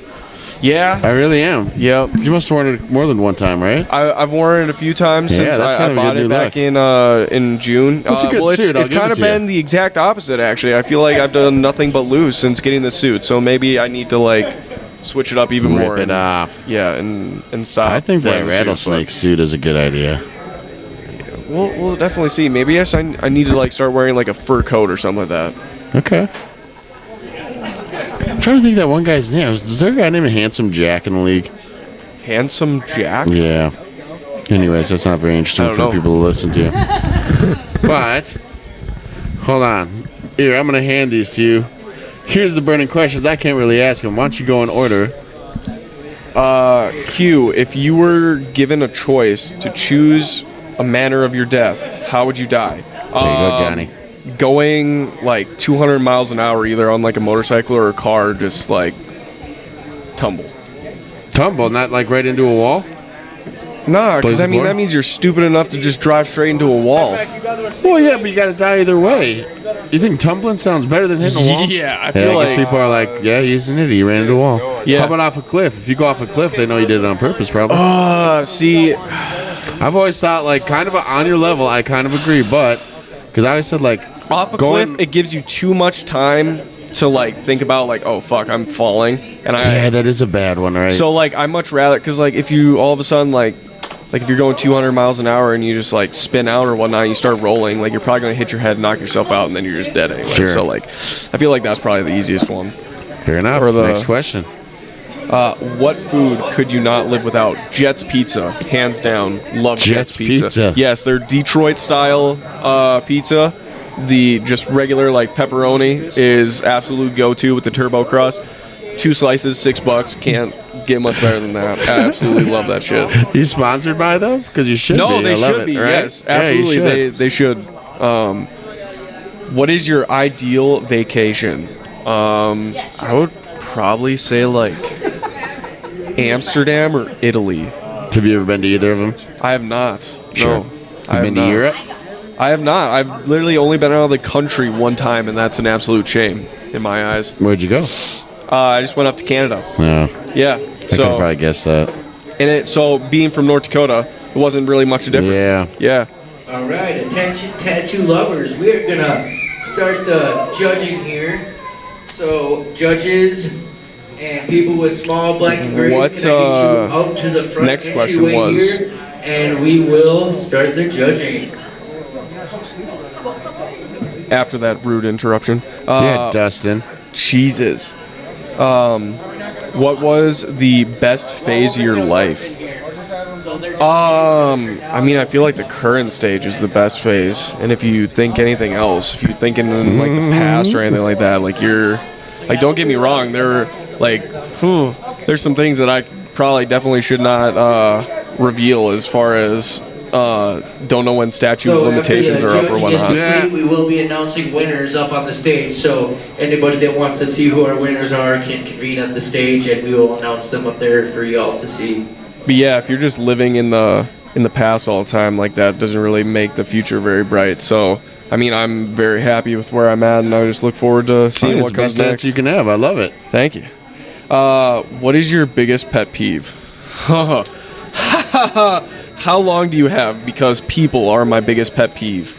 Yeah. I really am. Yep. You must have worn it more than one time, right? I've worn it a few times since I bought it back in June. It's a good suit. It's kind of been the exact opposite, actually. I feel like I've done nothing but lose since getting the suit, so maybe I need to, like, switch it up even more. Rip it off. Yeah, and stop. I think that rattlesnake suit is a good idea. We'll definitely see. Maybe I need to, like, start wearing, like, a fur coat or something like that. Okay. I'm trying to think that one guy's name. Is there a guy named Handsome Jack in the league? Handsome Jack? Yeah. Anyways, that's not very interesting for people to listen to. But, hold on. Here, I'm going to hand these to you. Here's the burning questions. I can't really ask them. Why don't you go in order? Q, if you were given a choice to choose a manner of your death, how would you die? There you go, Johnny. Going like 200 miles an hour, either on like a motorcycle or a car, just like tumble. Tumble, not like right into a wall? Nah, because I mean that means you're stupid enough to just drive straight into a wall. Well, yeah, but you got to die either way. You think tumbling sounds better than hitting a wall? Yeah, I feel like people are like, yeah, he's an idiot. He ran into a wall. Yeah. How about off a cliff? If you go off a cliff, they know you did it on purpose, probably. See, I've always thought, like, kind of on your level, I kind of agree, but because I always said, like, off a cliff, it gives you too much time to like think about like, oh fuck, I'm falling, and yeah, that is a bad one, right? So like, I much rather, because like if you all of a sudden like if you're going 200 miles an hour and you just like spin out or whatnot, and you start rolling, like you're probably gonna hit your head, knock yourself out, and then you're just dead anyway. Sure. So like, I feel like that's probably the easiest one. Fair enough. Next question. What food could you not live without? Jet's Pizza, hands down. Love Jet's Pizza. Yes, they're Detroit style pizza. The just regular like pepperoni is absolute go-to with the turbo crust. 2 slices, $6. Can't get much better than that. I absolutely love that shit. You sponsored by them? Because you should be. No, they I love should it, be. right? Yes, absolutely. Yeah, they should. What is your ideal vacation? I would probably say like Amsterdam or Italy. Have you ever been to either of them? I have not. Sure. No. You've been to Europe? I have not. I've literally only been out of the country one time, and that's an absolute shame in my eyes. Where'd you go? I just went up to Canada. No. Yeah. I could probably guess that. And so being from North Dakota, it wasn't really much different. Yeah. Yeah. All right, attention tattoo lovers. We're going to start the judging here. So, judges and people with small black and grays, What, can I get you out to the front next question entryway was? here, and we will start the judging. After that rude interruption. Yeah, Dustin. Jesus. What was the best phase of your life? I mean, I feel like the current stage is the best phase. And if you think anything else, if you're thinking in like the past or anything like that, like you're, like, don't get me wrong, there, like, there's some things that I probably definitely should not reveal as far as don't know when statute of limitations are up or whatnot. We will be announcing winners up on the stage, so anybody that wants to see who our winners are can convene at the stage, and we will announce them up there for y'all to see. But yeah, if you're just living in the past all the time, like that doesn't really make the future very bright. So I mean, I'm very happy with where I'm at, and I just look forward to seeing what comes next. You can have. I love it. Thank you. What is your biggest pet peeve? How long do you have? Because people are my biggest pet peeve.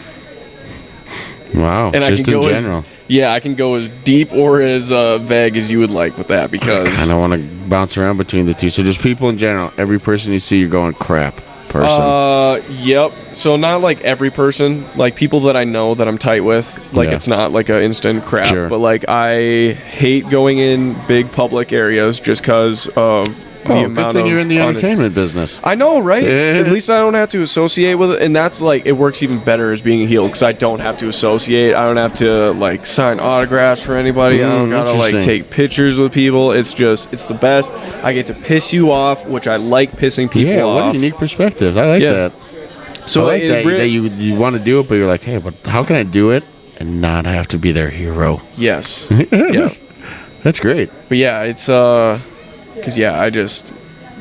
Wow. And just in general. I can go as deep or as vague as you would like with that, because I kind of want to bounce around between the two. So just people in general. Every person you see, you're going crap person. Yep. So not like every person, like people that I know that I'm tight with. Like it's not like an instant crap, Sure. but like I hate going in big public areas just because of the amount good thing of you're in the entertainment business. I know, right? At least I don't have to associate with it, and that's like, it works even better as being a heel because I don't have to associate. I don't have to like sign autographs for anybody. I don't gotta like take pictures with people. It's the best. I get to piss you off, which I like pissing people off. Yeah, what a unique perspective. I like that. So I like that you want to do it, but you're like, hey, but how can I do it and not have to be their hero? Yes. Yeah. That's great. But yeah, it's because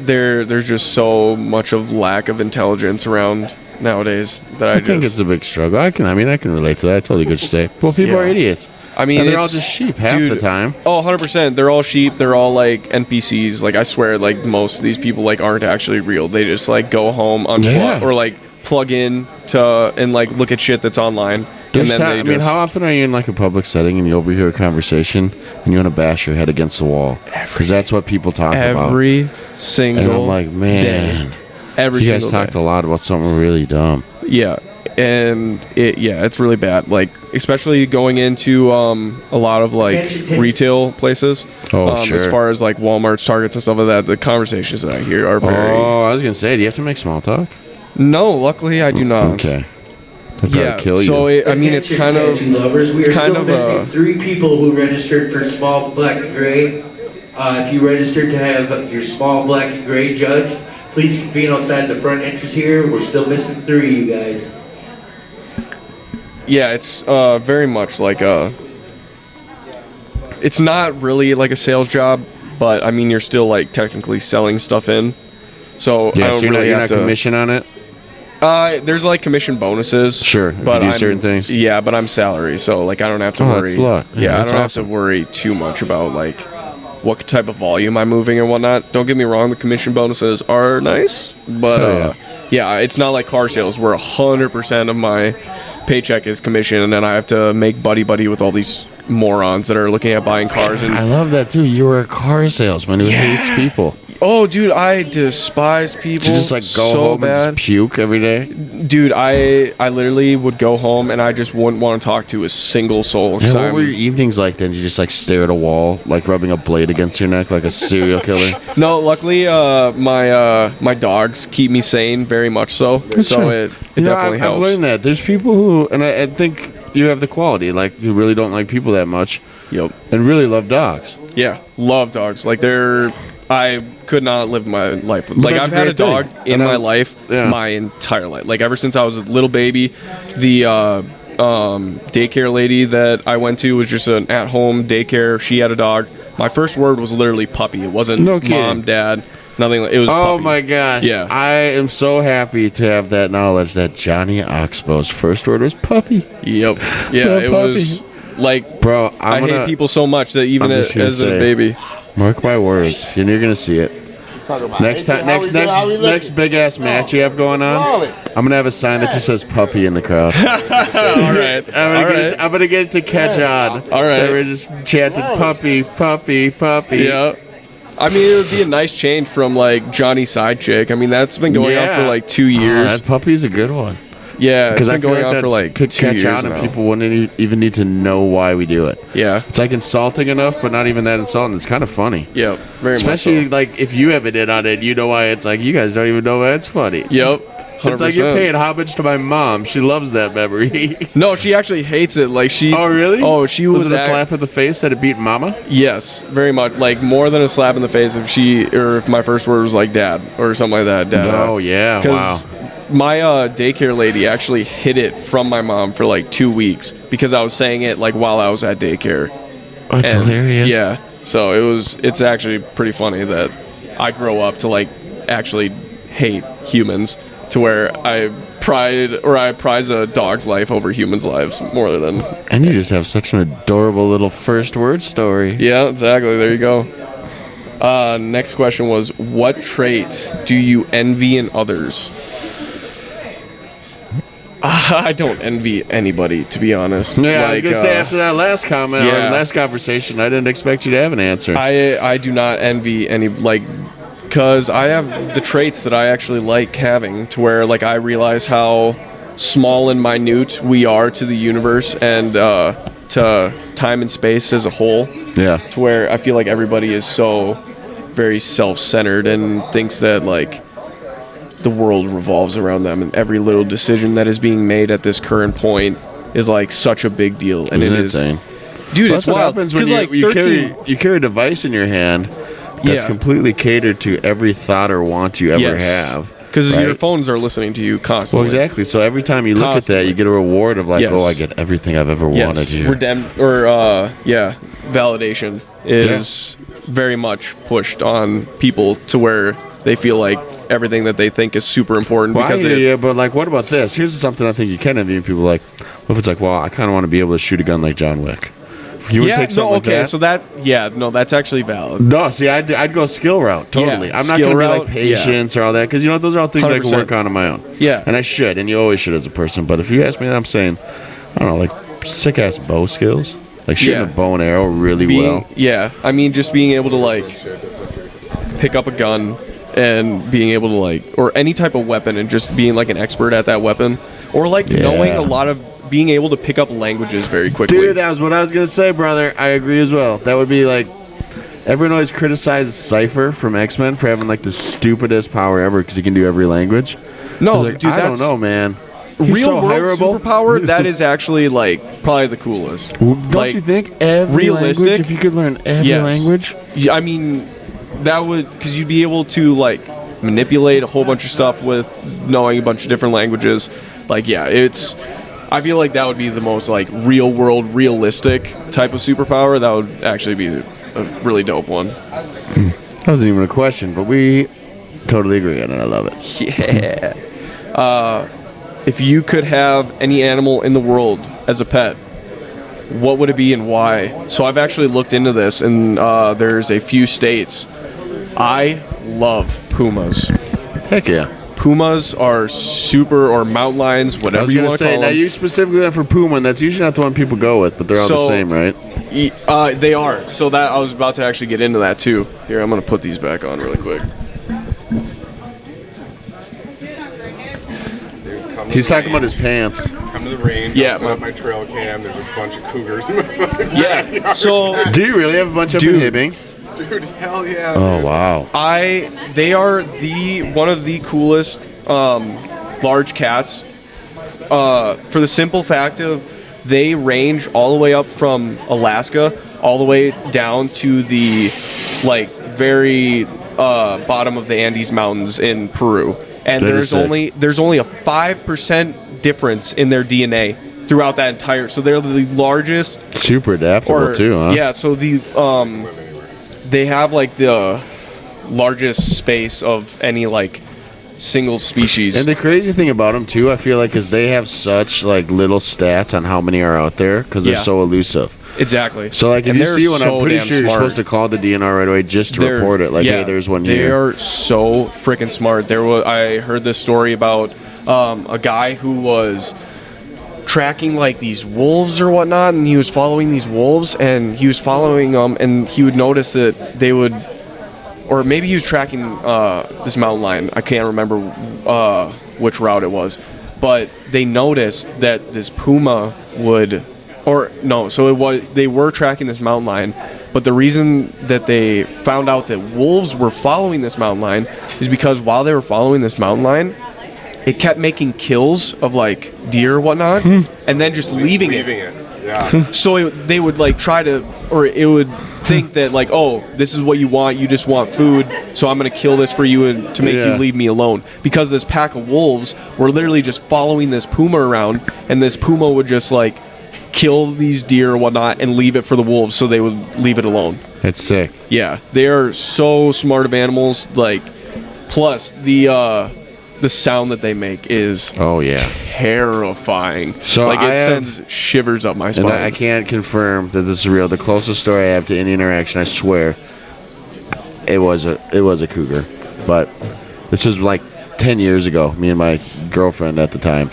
there's just so much of lack of intelligence around nowadays that I think it's a big struggle. I can relate to that. I totally get what you say. Well, people are idiots. I mean, and they're all just sheep half the time. Oh, 100%. They're all sheep. They're all like NPCs. Like I swear, like most of these people like aren't actually real. They just like go home, unplug, or like plug in to and like look at shit that's online. And then I mean, how often are you in like a public setting and you overhear a conversation and you want to bash your head against the wall? Because that's what people talk about. Every single day. And I'm like, man, you guys talked a lot about something really dumb. Yeah, and it's really bad. Like, especially going into a lot of like retail places. Oh, sure. As far as like Walmart's, Targets, and stuff like that, the conversations that I hear are very. Oh, I was gonna say, do you have to make small talk? No, luckily I do not. Okay. Kill so I mean, it's kind of three people who registered for small black and gray. If you registered to have your small black and gray judge, please convene outside the front entrance here. We're still missing 3, you guys. Yeah, it's very much like it's not really like a sales job, but I mean, you're still like technically selling stuff in. So I don't really have to commission on it. There's like commission bonuses. Sure, but you do certain things. Yeah, but I'm salary, so like I don't have to worry. That's a lot. Yeah, I don't have to worry too much about like what type of volume I'm moving and whatnot. Don't get me wrong, the commission bonuses are nice, but yeah, it's not like car sales where 100% of my paycheck is commission, and then I have to make buddy with all these morons that are looking at buying cars. And I love that too. You were a car salesman who hates people. oh, dude, I despise people. Did you just like go so home bad. and just puke every day? Dude, I literally would go home and I just wouldn't want to talk to a single soul. Yeah, what were your evenings like then? Did you just like stare at a wall, like rubbing a blade against your neck like a serial killer? No, luckily my dogs keep me sane, very much so. So it definitely helps. I've learned that. There's people who, and I think you have the quality, like you really don't like people that much. Yep. And really love dogs. Yeah, love dogs. Like I could not live my life. Like that's I've a had a great dog thing. in my life my entire life. Like ever since I was a little baby, the daycare lady that I went to was just an at-home daycare. She had a dog. My first word was literally puppy. It wasn't mom, dad, nothing. It was puppy. My gosh. Yeah. I am so happy to have that knowledge that Johnny Oxbow's first word was puppy. Yep. Yeah, it was like, bro, I hate people so much that even as a baby. Mark my words, you're gonna see it. Next big ass match you have going on, I'm gonna have a sign that just says puppy in the crowd. All right. I'm gonna get it to catch on. All right. So we're just chanting puppy, puppy, puppy. Yeah. I mean, it would be a nice change from like Johnny Side Chick. I mean, that's been going on for like 2 years. That puppy's a good one. Yeah, because it's I been going on for like could 2 catch years on, now. and people wouldn't even need to know why we do it. Yeah, it's like insulting enough, but not even that insulting. It's kind of funny. Yeah, very especially much so. like if you have it in on it, you know why it's like you guys don't even know why it's funny. Yep. 100%. It's like you're paying homage to my mom. She loves that memory. No, she actually hates it. Like she. Oh really? Oh, she was it a slap in the face that it beat mama? Yes, very much. Like more than a slap in the face if my first word was like dad or something like that. Dad. Oh yeah. Wow. My daycare lady actually hid it from my mom for like 2 weeks because I was saying it like while I was at daycare. Oh, that's hilarious. Yeah. So it's actually pretty funny that I grow up to like actually hate humans to where I prize a dog's life over humans' lives more than. And you just have such an adorable little first word story. Yeah, exactly. There you go. Next question was, what trait do you envy in others? I don't envy anybody, to be honest. Yeah, I was going to say after that last comment or last conversation, I didn't expect you to have an answer. I do not envy any, like, because I have the traits that I actually like having to where, like, I realize how small and minute we are to the universe and to time and space as a whole. Yeah. To where I feel like everybody is so very self-centered and thinks that, like, the world revolves around them, and every little decision that is being made at this current point is like such a big deal. And Isn't it it is insane? Dude, Well, it's that's what wild. happens when like you carry a device in your hand that's completely catered to every thought or want you ever have. Because your phones are listening to you constantly. Well, exactly. So every time you look at that, you get a reward of like, oh, I get everything I've ever wanted here. Validation is very much pushed on people to where they feel like everything that they think is super important. Well, because but like, what about this? Here's something I think you can envy people. Like, what if it's like, well, I kind of want to be able to shoot a gun like John Wick. You would take something like that? So that's actually valid. No, see, I'd go skill route, totally. I'm not going to be like patience or all that, because, you know, those are all things 100%. I can work on my own. Yeah. And I should, and you always should as a person. But if you ask me that, I'm saying, I don't know, like sick-ass bow skills. Like shooting a bow and arrow really well. Yeah, I mean, just being able to, like, pick up a gun and being able to, like, or any type of weapon and just being, like, an expert at that weapon. Or, like, knowing a lot of, being able to pick up languages very quickly. Dude, that was what I was going to say, brother. I agree as well. That would be, like, everyone always criticizes Cypher from X-Men for having, like, the stupidest power ever because he can do every language. No, like, dude, I don't know, man. He's real world superpower, that is actually, like, probably the coolest. Don't like, you think? Every language, if you could learn every language? I mean, that would, because you'd be able to, like, manipulate a whole bunch of stuff with knowing a bunch of different languages. Like, I feel like that would be the most, like, real world, realistic type of superpower. That would actually be a really dope one. That wasn't even a question, but we totally agree on it. I love it. Yeah. If you could have any animal in the world as a pet, what would it be and why? So I've actually looked into this, and there's a few states. I love pumas. Heck yeah. Pumas are super, or mountain lions, whatever you want to call them. Now you specifically went for puma, and that's usually not the one people go with, but they're all the same, right? They are. So that I was about to actually get into that too. Here, I'm going to put these back on really quick. He's talking about his pants. Come to the range. Yeah, I'll set up my trail cam. There's a bunch of cougars in my fucking Yeah. So do you really have a bunch of them in Hibbing? Dude, hell yeah. Oh dude. wow. They are one of the coolest large cats. For the simple fact of they range all the way up from Alaska all the way down to the very bottom of the Andes Mountains in Peru. And there's only a 5% difference in their DNA throughout that entire. So they're the largest. Super adaptable too, huh? Yeah. So they have the largest space of any single species. And the crazy thing about them too, I feel like, is they have such little stats on how many are out there because they're so elusive. Exactly. So if you see one, I'm pretty sure you're supposed to call the DNR right away just to report it. Hey, there's one here. They are so freaking smart. I heard this story about a guy who was tracking these wolves or whatnot, and he was following these wolves, and he was following them, and he would notice that they would, or maybe he was tracking this mountain lion. I can't remember which route it was, but they noticed that this puma would. They were tracking this mountain lion, but the reason that they found out that wolves were following this mountain lion is because while they were following this mountain lion, it kept making kills of deer or whatnot, and then just leaving it. Yeah. So they would try to, or it would think that oh, this is what you want. You just want food, so I'm gonna kill this for you and to make you leave me alone. Because this pack of wolves were literally just following this puma around, and this puma would just kill these deer or whatnot and leave it for the wolves, so they would leave it alone. It's sick. Yeah, they are so smart of animals. Plus the sound that they make is terrifying. So it sends shivers up my spine. And I can't confirm that this is real. The closest story I have to any interaction, I swear, it was a cougar. But this was 10 years ago. Me and my girlfriend at the time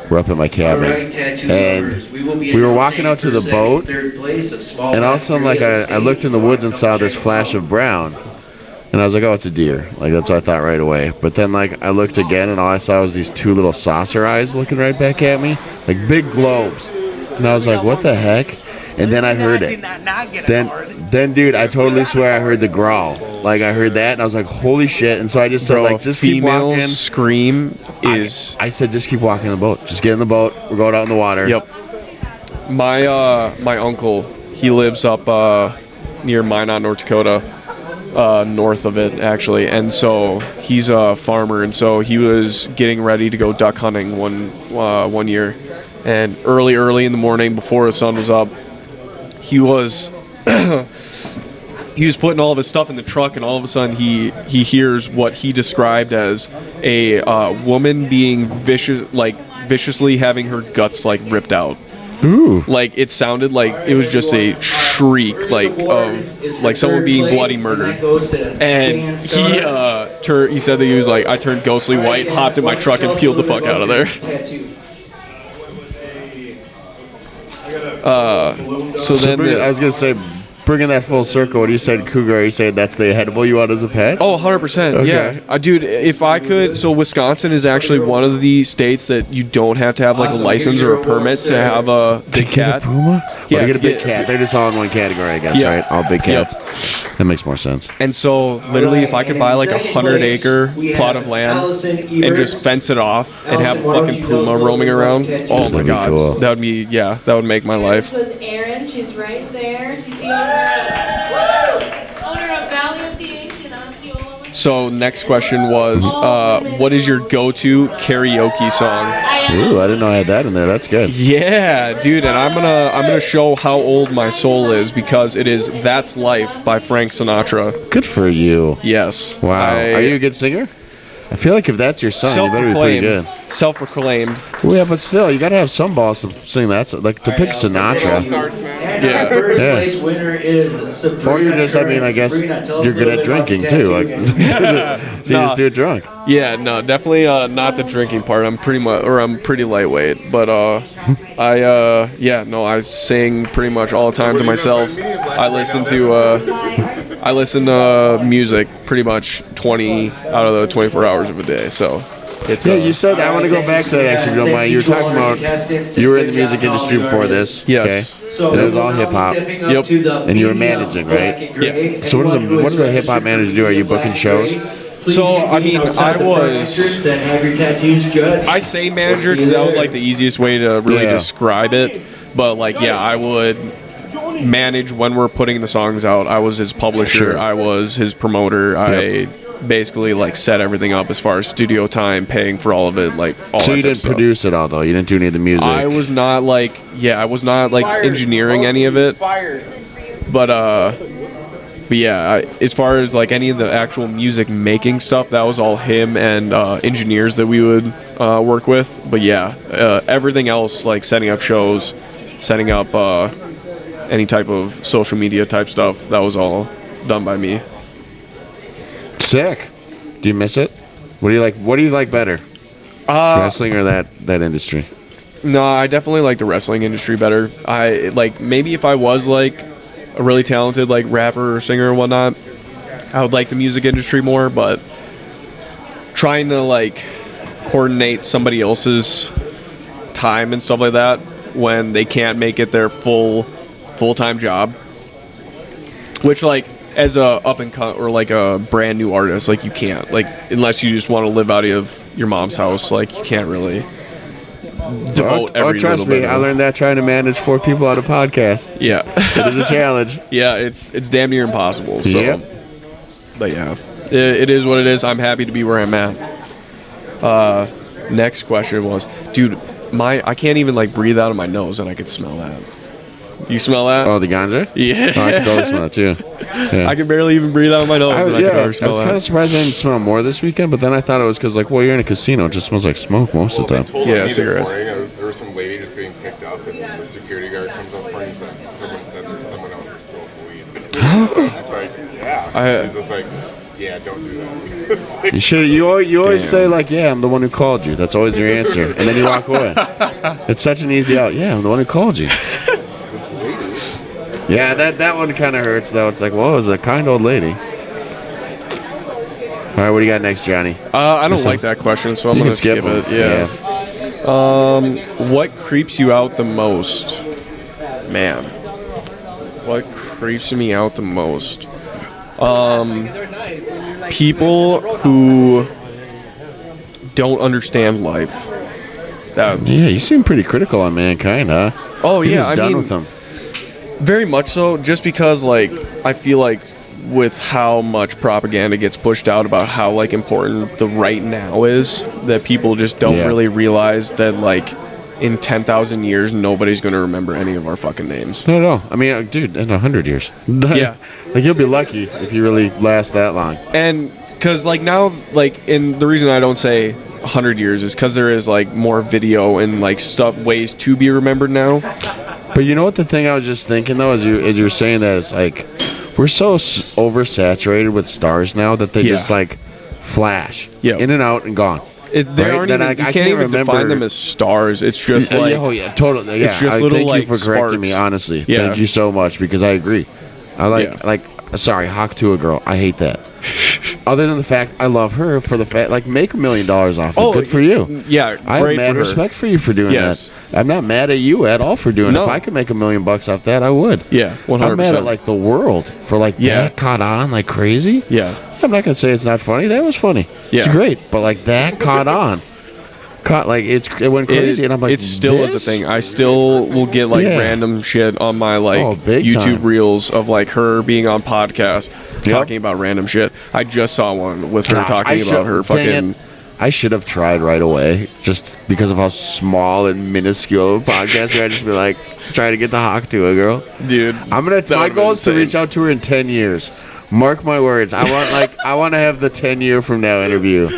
were up at my cabin, and we were walking out to the boat, and all of a sudden I looked in the woods and saw this flash of brown, and I was like, oh, it's a deer. That's what I thought right away. But then I looked again, and all I saw was these two little saucer eyes looking right back at me, big globes, and I was like, what the heck? And then I heard it. Then, dude, I totally swear I heard the growl. I heard that, and I was like, holy shit. And so I just said, just keep walking. Scream is... I said, just keep walking in the boat. Just get in the boat. We're going out in the water. Yep. My uncle, he lives up near Minot, North Dakota, north of it, actually. And so he's a farmer, and so he was getting ready to go duck hunting one year. And early in the morning, before the sun was up, he was putting all of his stuff in the truck, and all of a sudden he hears what he described as a woman being viciously having her guts ripped out. Ooh. It sounded like it was just a shriek of someone being bloody murdered. And he said that he was I turned ghostly white, hopped in my truck, and peeled the fuck out of there. I was gonna say, bringing that full circle, when you said cougar, you said that's the edible you want as a pet? Oh, 100%. Okay. Yeah. Dude, if I could, so Wisconsin is actually one of the states that you don't have to have a license or a permit to have a big cat. To get a puma? Yeah, to get a big cat. They're just all in one category, I guess, right? All big cats. Yep. That makes more sense. And so, literally, if I could buy 100-acre plot of land and just fence it off and have a fucking puma roaming around, oh my god, cool. That would make my life. This was Erin. She's right there. She's the owner of Valley of the Ancient Osceola. So next question was, what is your go-to karaoke song? Ooh, I didn't know I had that in there. That's good. Yeah, dude, and I'm gonna show how old my soul is, because it is "That's Life" by Frank Sinatra. Good for you. Yes. Wow. Are you a good singer? I feel like if that's your son, you better be pretty good. Self-proclaimed. Well, yeah, but still, you got to have some balls to sing that. Like to pick Sinatra. Yeah. First place winner is Sabrina. Or you're just, I mean, I guess you're good at drinking too. Like, so you just do it drunk. Yeah, no, definitely not the drinking part. I'm pretty lightweight. But I sing pretty much all the time to myself. I listen to music pretty much 20 out of the 24 hours of a day. So it's you said I want to go back to that actually. If you don't mind, you were talking about you were in the music industry before this. Yes. Okay? And it was all hip hop. Yep. And you were managing, right? Yeah. So what does a hip hop manager do? Are you booking shows? So, I mean, I say manager because that was like the easiest way to really describe it. But like, yeah, I would manage when we're putting the songs out. I was his publisher. I was his promoter. I basically like set everything up as far as studio time, paying for all of it, like all. So you didn't produce it all though. You didn't do any of the music. I was not like engineering any of it. But yeah, as far as like any of the actual music making stuff, that was all him and engineers that we would work with. But yeah, everything else like setting up shows, setting up any type of social media type stuff, that was all done by me. Sick. Do you miss it? What do you like? What do you like better? Wrestling or that industry? No, I definitely like the wrestling industry better. I like maybe if I was like a really talented like rapper or singer or whatnot, I would like the music industry more. But trying to like coordinate somebody else's time and stuff like that when they can't make it their full-time job, which like as a or like a brand new artist, like you can't, like unless you just want to live out of your mom's house, like you can't really devote every trust me, I learned that trying to manage 4 people on a podcast. Yeah. It is a challenge. Yeah, it's damn near impossible. So but yeah, it is what it is. I'm happy to be where I'm at. Next question was, dude, I can't even like breathe out of my nose and I could smell that. You smell that? Oh, the ganja? Yeah. Oh, I can totally smell it too. Yeah. I can barely even breathe out of my nose. I can smell I was that. kind of surprised I didn't smell more this weekend, but then I thought it was because, like, well, you're in a casino. It just smells like smoke most of the time. Yeah, cigarettes. There was some lady just getting picked up, and the security guard comes up front and said, someone said there's someone out there smoking weed. It's like, yeah. He's just like, yeah, don't do that. You should. You always say, like, yeah, I'm the one who called you. That's always your answer. And then you walk away. It's such an easy out. Yeah, I'm the one who called you. Yeah, that one kind of hurts, though. It's like, whoa, it's a kind old lady. All right, what do you got next, Johnny? I don't like that question, so I'm going to skip it. Yeah. What creeps you out the most? Man. What creeps me out the most? People who don't understand life. Yeah, you seem pretty critical on mankind, huh? Oh, yeah, I mean, with them? Very much so, just because, like, I feel like with how much propaganda gets pushed out about how, like, important the right now is, that people just don't really realize that, like, in 10,000 years, nobody's going to remember any of our fucking names. No. I mean, dude, in 100 years. Yeah. Like, you'll be lucky if you really last that long. And, because, like, now, like, and the reason I don't say 100 years is because there is, like, more video and, like, ways to be remembered now. But you know what the thing I was just thinking, though, as you were saying that, it's like, we're so oversaturated with stars now that they just, like, flash. In and out and gone. They aren't even, you can't even define them as stars. It's just like... Oh, yeah, totally. Yeah. It's just little, like, thank you for correcting me, honestly. Yeah. Thank you so much, because I agree. I sorry, Hawk to a girl. I hate that. Other than the fact I love her for the fact, like, make $1 million off it. Good for you. Yeah, I have mad respect for you for doing that. I'm not mad at you at all for doing it. If I could make $1 million off that, I would. Yeah, 100%. I'm mad at, like, the world for, like, that caught on like crazy. Yeah. I'm not going to say it's not funny. That was funny. Yeah. It's great. But, like, that caught on. Like, it went crazy, and I'm like, it still is a thing. I still will get, like, random shit on my, like, YouTube reels of, like, her being on podcasts talking about random shit. I just saw one with her talking about her fucking... I should have tried right away, just because of how small and minuscule of a podcast. I'd just be like, try to get the Hawk to a girl. Dude, my goal is to reach out to her in 10 years. Mark my words. I want to have the 10 year from now interview.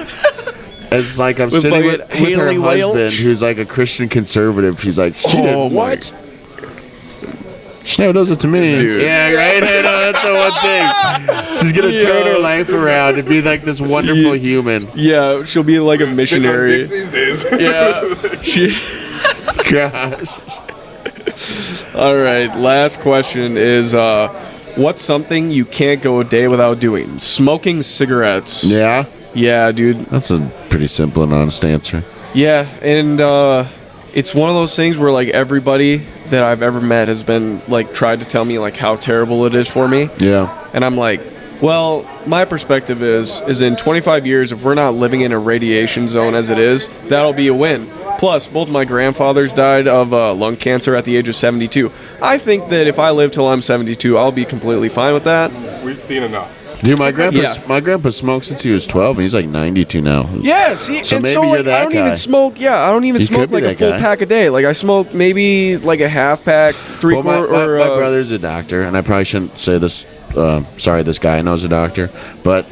It's like I'm With sitting fucking with her Haley husband, Welch. who's like a Christian conservative. She's like, Oh, my- what? She never does it to me. Dude. Yeah, right? I know, that's the one thing. She's going to turn her life around and be like this wonderful human. Yeah, she'll be like a missionary. These days. Yeah. She. Gosh. All right. Last question is, what's something you can't go a day without doing? Smoking cigarettes. Yeah? Yeah, dude. That's a pretty simple and honest answer. Yeah, and it's one of those things where like everybody that I've ever met has been like tried to tell me like how terrible it is for me. Yeah. And I'm like, well, my perspective is in 25 years, if we're not living in a radiation zone as it is, that'll be a win. Plus, both my grandfathers died of lung cancer at the age of 72. I think that if I live till I'm 72, I'll be completely fine with that. We've seen enough. Dude, my grandpa smoked since he was 12, and he's like 92 now. Yeah, see, So and maybe so you're like, that I don't guy. even smoke. Yeah, I don't even You smoke could be like a that full guy. pack a day. Like I smoke maybe like a half pack, three Well, quarter. my brother's a doctor, and I probably shouldn't say this. Sorry, this guy knows a doctor, but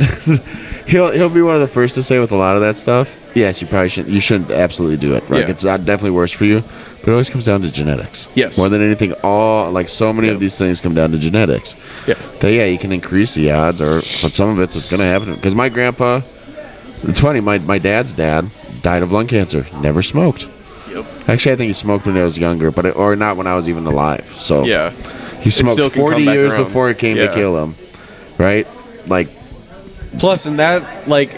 he'll be one of the first to say with a lot of that stuff. Yes, you shouldn't absolutely do it. Right, Yeah. it's definitely worse for you, but it always comes down to genetics. Yes. more than anything, so many of these things come down to genetics. Yeah. You can increase the odds, but some of it's going to happen. Because my grandpa, it's funny. My dad's dad died of lung cancer. Never smoked. Yep. Actually, I think he smoked when I was younger, or not when I was even alive. So Yeah. he smoked still can 40 come back years around. before it came to Yeah. kill him, right? Like, Plus, in that, like,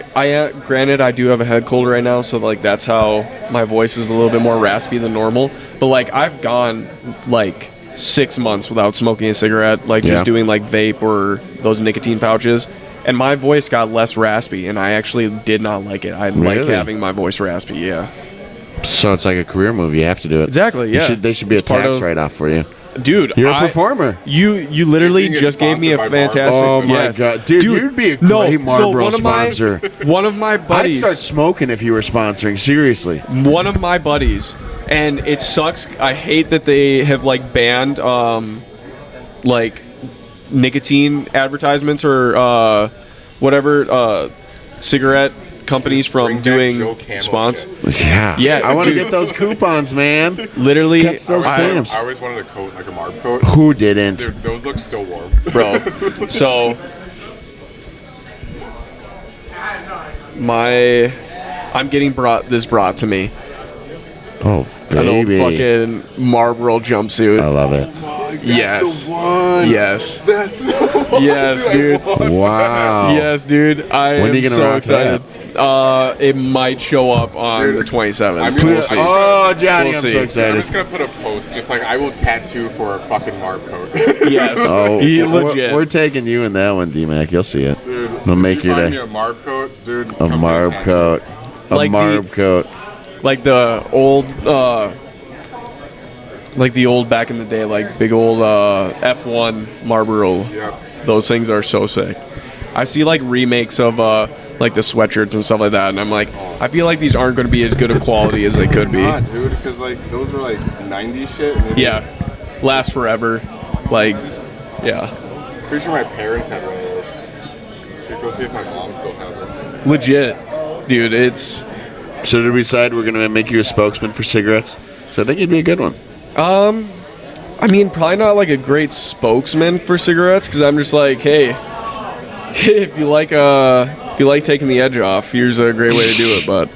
granted, I do have a head cold right now, so like that's how my voice is a little bit more raspy than normal. But like, I've gone like 6 months without smoking a cigarette, like just Yeah. doing like vape or those nicotine pouches, and my voice got less raspy, and I actually did not like it. I like Really? having my voice raspy. Yeah. so it's like a career move. You have to do it. Exactly. Yeah. They should be It's a part tax of- write-off for you. Dude, You're a performer. You literally You can get just gave me a sponsored by Marlboro. fantastic. Oh my yes. god, dude, you'd be a great so Marlboro one of sponsor. one of my I'd buddies. start smoking if you were sponsoring. Seriously. One of my buddies, and it sucks. I hate that they have like banned like nicotine advertisements or whatever cigarette companies from Bring back doing Joe Camel spawns. shit. Yeah. Yeah, I want to dude. get those coupons, man. Literally, Catch those stamps. I always wanted a coat, like a Marb coat. Who didn't? Dude, those look so warm. bro. So I'm getting brought to me. Oh, An old baby. fucking Marlboro jumpsuit. I love it. Yes. The one. Yes. That's the one. Yes, dude. Wow. Yes, dude. I When are you am gonna so rock excited. It might show up on Dude, the 27th. I'm We'll gonna- see. Oh, Johnny, We'll I'm see. so I'm excited. just gonna put a post, just like I will tattoo for a fucking Marb coat. Yes. Oh, He we're- legit. We're taking you in that one, D Mac. You'll see it. Dude, We'll make if you your find day. me a Marb coat, dude. A come get Marb tattooed. coat. A Like the- Marb coat. Like the old back in the day, like big old F1 Marlboro. Yep. Those things are so sick. I see like remakes of like the sweatshirts and stuff like that, and I'm like, I feel like these aren't going to be as good a quality as they could be. Not, dude, because like those were like 90s shit. And Yeah, last forever. Like, yeah, Pretty sure my parents had one of those. Should go see if my mom still has it. legit, dude. It's So did we decide we're going to make you a spokesman for cigarettes? So I think you'd be a good one. I mean, probably not like a great spokesman for cigarettes, because I'm just like, hey, if you like taking the edge off, here's a great way to do it. But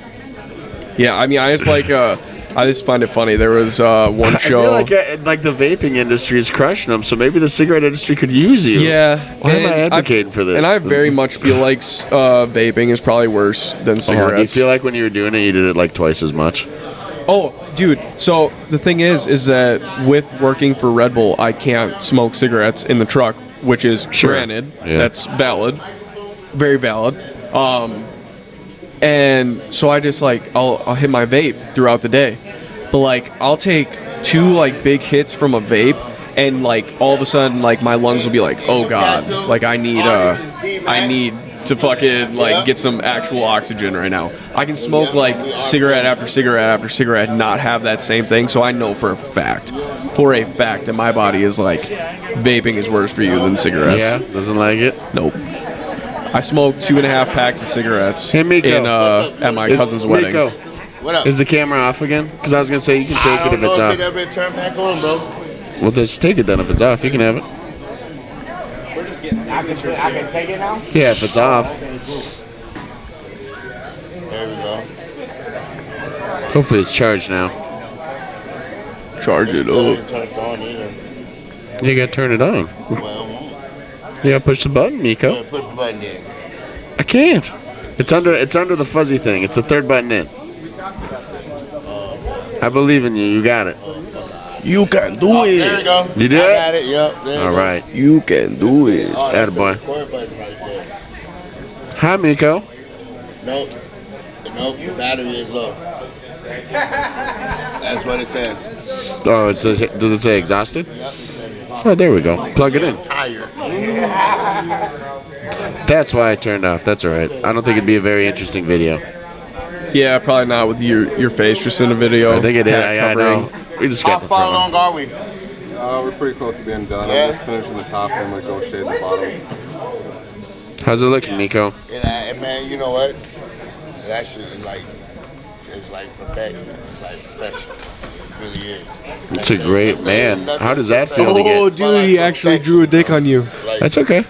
yeah, I mean, I just find it funny. There was one show. I feel like the vaping industry is crushing them, so maybe the cigarette industry could use you. Yeah. Why am I and advocating for this? And I very much feel like vaping is probably worse than Do you cigarettes. feel like when you were doing it, you did it like twice as much? Oh, dude. So the thing is that with working for Red Bull, I can't smoke cigarettes in the truck, which is granted. Yeah. That's valid. Very valid. And so I just like, I'll hit my vape throughout the day. But like, I'll take 2 like big hits from a vape, and like all of a sudden, like my lungs will be like, oh god, like I need to fucking like get some actual oxygen right now. I can smoke like cigarette after cigarette after cigarette and not have that same thing. So I know for a fact that my body is like, vaping is worse for you than cigarettes. Yeah, doesn't like it. Nope. I smoked 2.5 packs of cigarettes Hey, Miko. at my cousin's wedding. Miko, What up? is the camera off again? Because I was going to say you can take it if it's I off. don't know if it ever turned back on, bro. Well, just take it then if it's off. You can have it. We're just getting signatures I can take it now? Yeah, if it's off. There we go. Hopefully it's charged now. Charge it Still up. ain't turned on either. You got to turn it on. Well, You got to push the button, Miko. push the button then. I can't. It's under the fuzzy thing. It's the third button in. I believe in you. You got it. You can do There we it. go. You did I it? got it. Yep. There All you go. right. You can do it. Oh, that's the Attaboy. record button right there. Hi, Miko. Nope. Nope. The battery is low. That's what it says. Oh, it says. Does it say exhausted? Yep. Oh, there we go. Plug it in. Tired. That's why I turned off. That's all right. I don't think it'd be a very interesting video. Yeah, probably not with your face just in a video. I think it is. Hat I know. We just How got the far front. along are we? We're pretty close to being done. Yeah. I'm just finishing the top and I'm gonna go shade the bottom. How's it looking, Miko? And man, you know what? It actually is like, it's like perfection. It's like perfection. It really is. It's a great man. How does that feel to Oh, get? dude, he actually drew a dick on you. That's okay.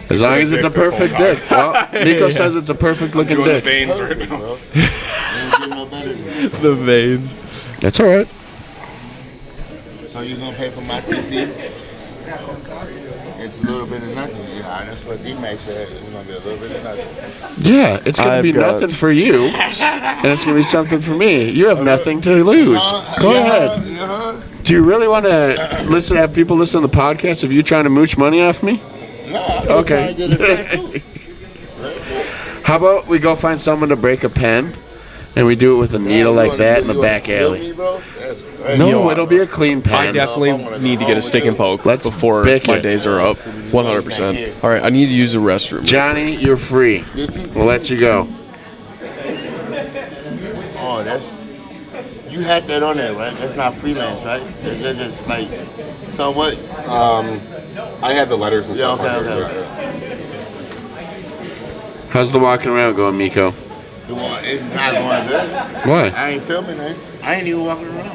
As long as it's a perfect dick. Well, Miko says it's a perfect looking dick. Veins right now. You ain't get no better than that. The veins. That's all right. So you gonna pay for my TC? It's a little bit of nothing. Yeah, that's what Dee Mack said. It's gonna be a little bit of nothing. Yeah, it's gonna I've be got- nothing for you, and it's gonna be something for me. You have nothing to lose. Go ahead. Yeah. Do you really want to have people listen to the podcast of you trying to mooch money off me? No, I'm Okay. trying to get a tattoo. How about we go find someone to break a pen, and we do it with a needle You like wanna that do- in the you wanna back kill alley? me, bro? That's crazy. No, Yo, it'll be a clean I pen. definitely need to get a stick and poke Let's before pick my it. days are up. 100%. All right, I need to use the restroom. Johnny, you're free. We'll let you go. Oh, that's. You had that on there, right? That's not freelance, right? That's just like somewhat. I had the letters and Yeah, stuff. okay, on there, okay. How's the walking around going, Miko? It's not going good. Why? I ain't filming it. I ain't even walking around.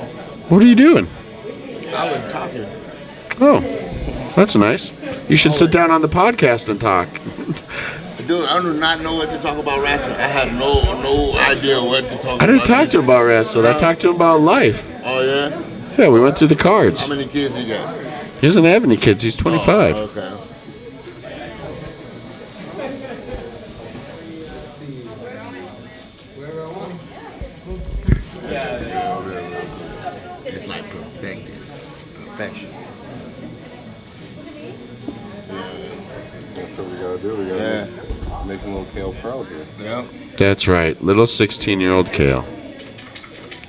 What are you doing? I was talking. Oh, that's nice. You should sit down on the podcast and talk. Dude, I do not know what to talk about wrestling. I have no idea what to talk about. I didn't talk to him about wrestling. I talked to him about life. Oh, yeah? Yeah, we went through the cards. How many kids you got? He doesn't have any kids. He's 25. Oh, okay. It's like perfection. That's what we gotta do. We gotta make a little Kale proud here. Yeah. That's right. Little 16-year-old Kale.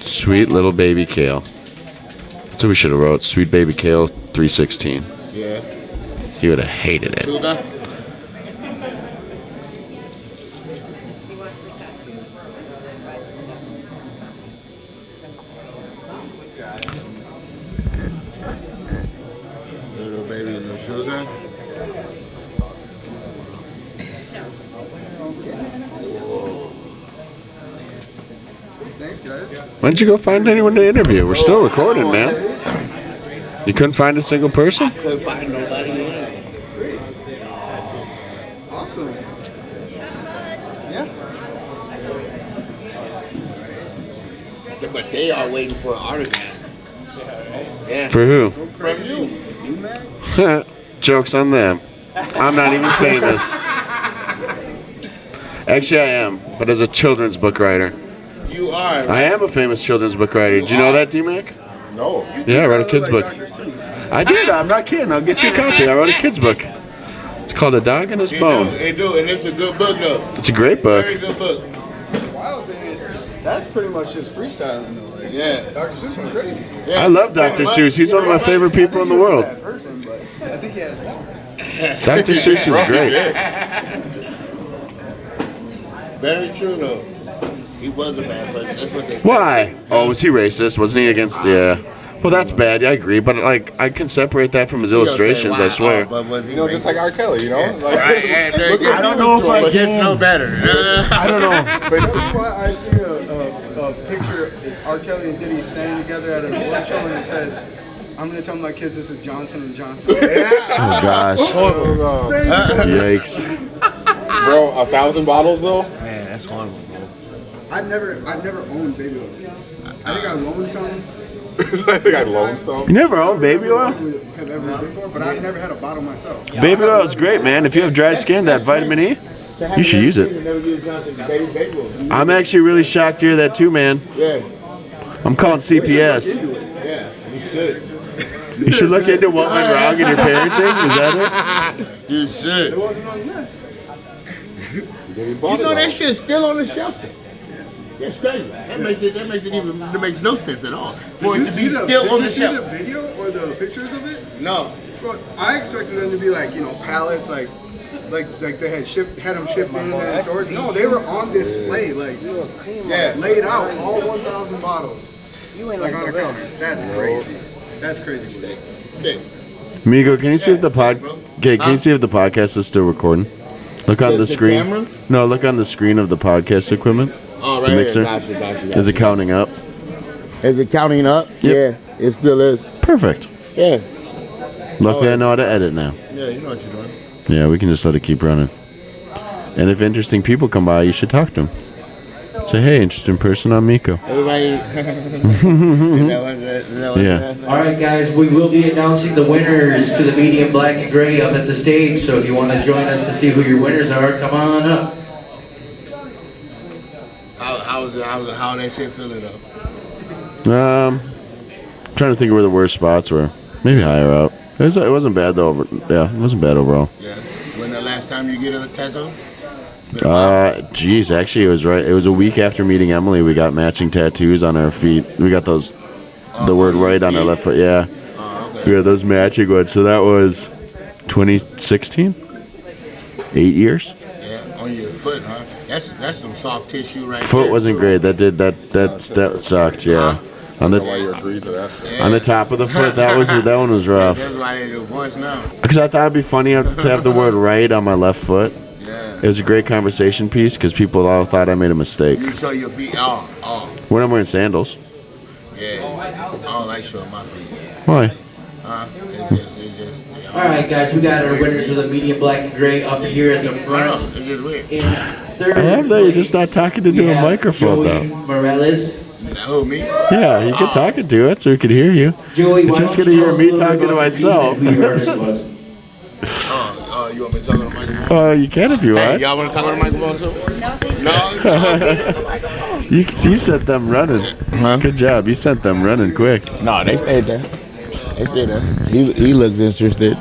Sweet little baby Kale. That's what we should have wrote. Sweet baby Kale 316. Yeah. He would have hated it. Suda? Little baby, no sugar. Why didn't you go find anyone to interview? We're still recording, man. You couldn't find a single person? Couldn't find nobody in. But they are waiting for an autograph. Yeah. For who? From you. Joke's on them. I'm not even famous. Actually, I am, but as a children's book writer. You are. I am a famous children's book writer. Did you know that, Dee Mack? No. Yeah, I wrote a kid's book. I did. I'm not kidding. I'll get you a copy. I wrote a kid's book. It's called A Dog and His Bone. They do, and it's a good book though. It's a great book. Very good book. Wild thing is, that's pretty much just freestyling though. Like, Yeah. Dr. Seuss went crazy. Yeah. I love Dr. Seuss. He's one of my favorite people in the world. Bad person, but I think he has one. Dr. Seuss is great. Very true though. He was a bad person. That's what they said. Why? Oh, was he racist? Wasn't he against? Yeah. Well, that's bad. Yeah, I agree, but like I can separate that from his illustrations. I swear. But was he Just like R. Kelly, Like, I don't know if I gets no better. I don't know. But that's why I see a picture. It's R. Kelly and Diddy standing together at an award show, and it said, "I'm gonna tell my kids this is Johnson and Johnson." Oh gosh. Yikes. Bro, 1,000 bottles though? Man, that's horrible, bro. I've never owned baby oil. I think I loaned some. I think I loaned some. You never owned baby oil? Have ever before, but I've never had a bottle myself. Baby oil is great, man. If you have dry skin, that vitamin E, you should use it. I'm actually really shocked to hear that too, man. Yeah. I'm calling CPS. Yeah, you should. You should look into what went wrong in your parenting. Is that it? You should. It wasn't on that. You know that shit's still on the shelf. That's crazy. That makes no sense at all. For it to be still on the shelf. Did you see the video or the pictures of it? No. Well, I expected them to be like, pallets, like they had them shipped in there in stores. No, they were on display, laid out, all 1,000 bottles, like on a counter. That's crazy. That's crazy. Sick. Migo, can you see if the podcast is still recording? Look on the screen. Camera? No, look on the screen of the podcast equipment. Oh, The right mixer. here. Gotcha. Is it counting up? Is it counting up? Yep. Yeah, it still is. Perfect. Yeah. Luckily, I know how to edit now. Yeah, you know what you're doing. Yeah, we can just let it keep running. And if interesting people come by, you should talk to them. Say, hey, interesting person, I'm Miko. Everybody. Yeah. All right, guys, we will be announcing the winners to the medium black and gray up at the stage. So if you want to join us to see who your winners are, come on up. How that shit feeling though? Trying to think of where the worst spots were. Maybe higher up. It wasn't bad though. Yeah, it wasn't bad overall. Yeah. When the last time you get a tattoo? Geez, actually, it was right. It was a week after meeting Emily. We got matching tattoos on our feet. We got those, the word right on our left foot. Yeah, Okay. we had those matching ones. So that was 2016. 8 years. Yeah, on your foot, huh? That's some soft tissue right there. Foot wasn't great. That sucked. Yeah, on Why you agreed to that? on the top of the foot. That one was rough. That's why they do voice now. Because I thought it'd be funny to have the word right on my left foot. Yeah. It was a great conversation piece because people all thought I made a mistake. You show your feet. Oh. When I'm wearing sandals. Yeah. I don't like showing my feet. Why? Huh? It's just. All right, guys, we got our winners of the medium black and gray up here at the I front. know. It's just weird. In third I love that you're place, just not talking into we a have microphone Joey though. Morales. Who, me? Yeah, you can talk into it so we could hear you. Joey, It's why just don't gonna you hear tell us me a little bit talking to about your piece myself. and who your artist was? You want me to talk on the microphone? You can if you Hey, want. y'all want to talk on the microphone too? No. You sent them running. Huh? Good job. You sent them running quick. No, they stayed there. He looks interested.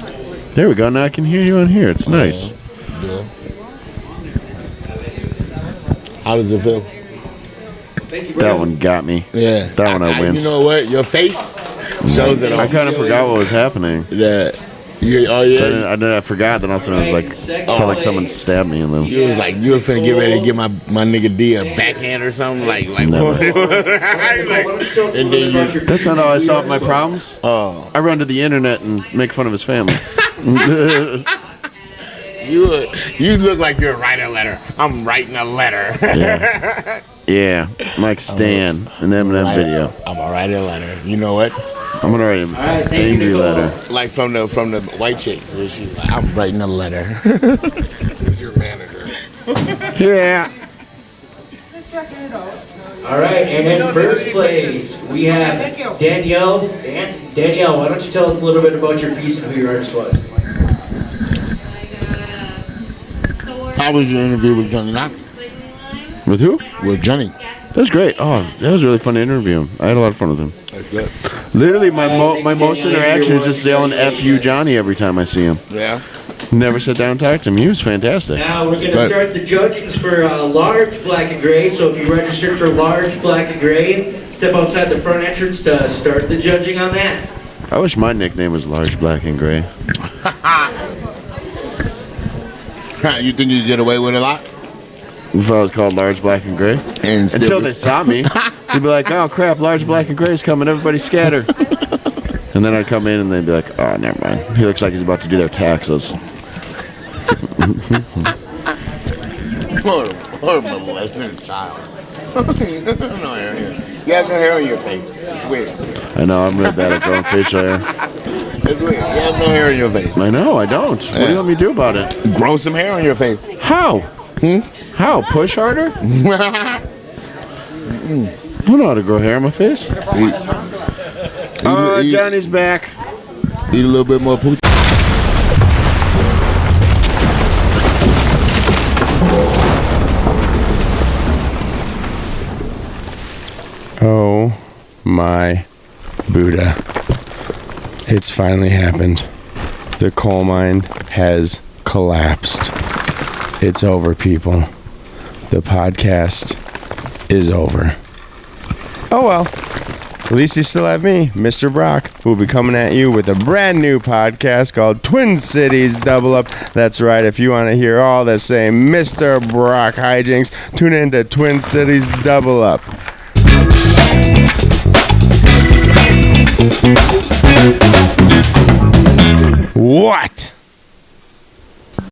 There we go. Now I can hear you on here. It's nice. Yeah. How does it feel? That one got me. Yeah. That one I winced. You know what? Your face shows it. I kind of forgot what was happening. Yeah. So I forgot. Then all of a sudden it was like, felt like someone stabbed me in the. You was like, you were finna get ready to give my nigga D a backhand or something like. Never. And then That's not how I solve my problems. Oh. I run to the internet and make fun of his family. You look like you're writing a letter. I'm writing a letter. Yeah, like Stan in the Eminem video. I'm gonna write a letter. You know what? I'm gonna write an angry letter. Like from the white chicks. Where she's like, I'm writing a letter. Who's your manager? Yeah. All right, and in first place, we have Danielle. Danielle, why don't you tell us a little bit about your piece and who your artist was? How was your interview with Johnny Knox? With who? With Johnny. That was great. Oh, that was really fun to interview him. I had a lot of fun with him. That's good. Literally, my most interaction is just yelling "F you, Johnny" every time I see him. Yeah. Never sit down and talk to him. He was fantastic. Now we're going to start the judgings for large black and gray. So if you registered for large black and gray, step outside the front entrance to start the judging on that. I wish my nickname was Large Black and Gray. You think you get away with a lot? If I was called Large Black and Gray. And Until they saw me, they'd be like, "Oh crap, Large Black and Gray is coming. Everybody scatter." And then I'd come in and they'd be like, oh, never mind. He looks like he's about to do their taxes. Or molesting a child. No hair here. You have no hair on your face. It's weird. I know, I'm really bad at growing facial hair. It's weird. You have no hair on your face. I know, I don't. What do you want me to do about it? Grow some hair on your face. How? How? Push harder? I don't know how to grow hair on my face. Johnny's back. Eat a little bit more pooch. Oh my Buddha. It's finally happened. The coal mine has collapsed. It's over, people. The podcast is over. Oh well. At least you still have me, Mr. Brock, who will be coming at you with a brand new podcast called Twin Cities Double Up. That's right, if you want to hear all the same Mr. Brock hijinks, tune in to Twin Cities Double Up. What?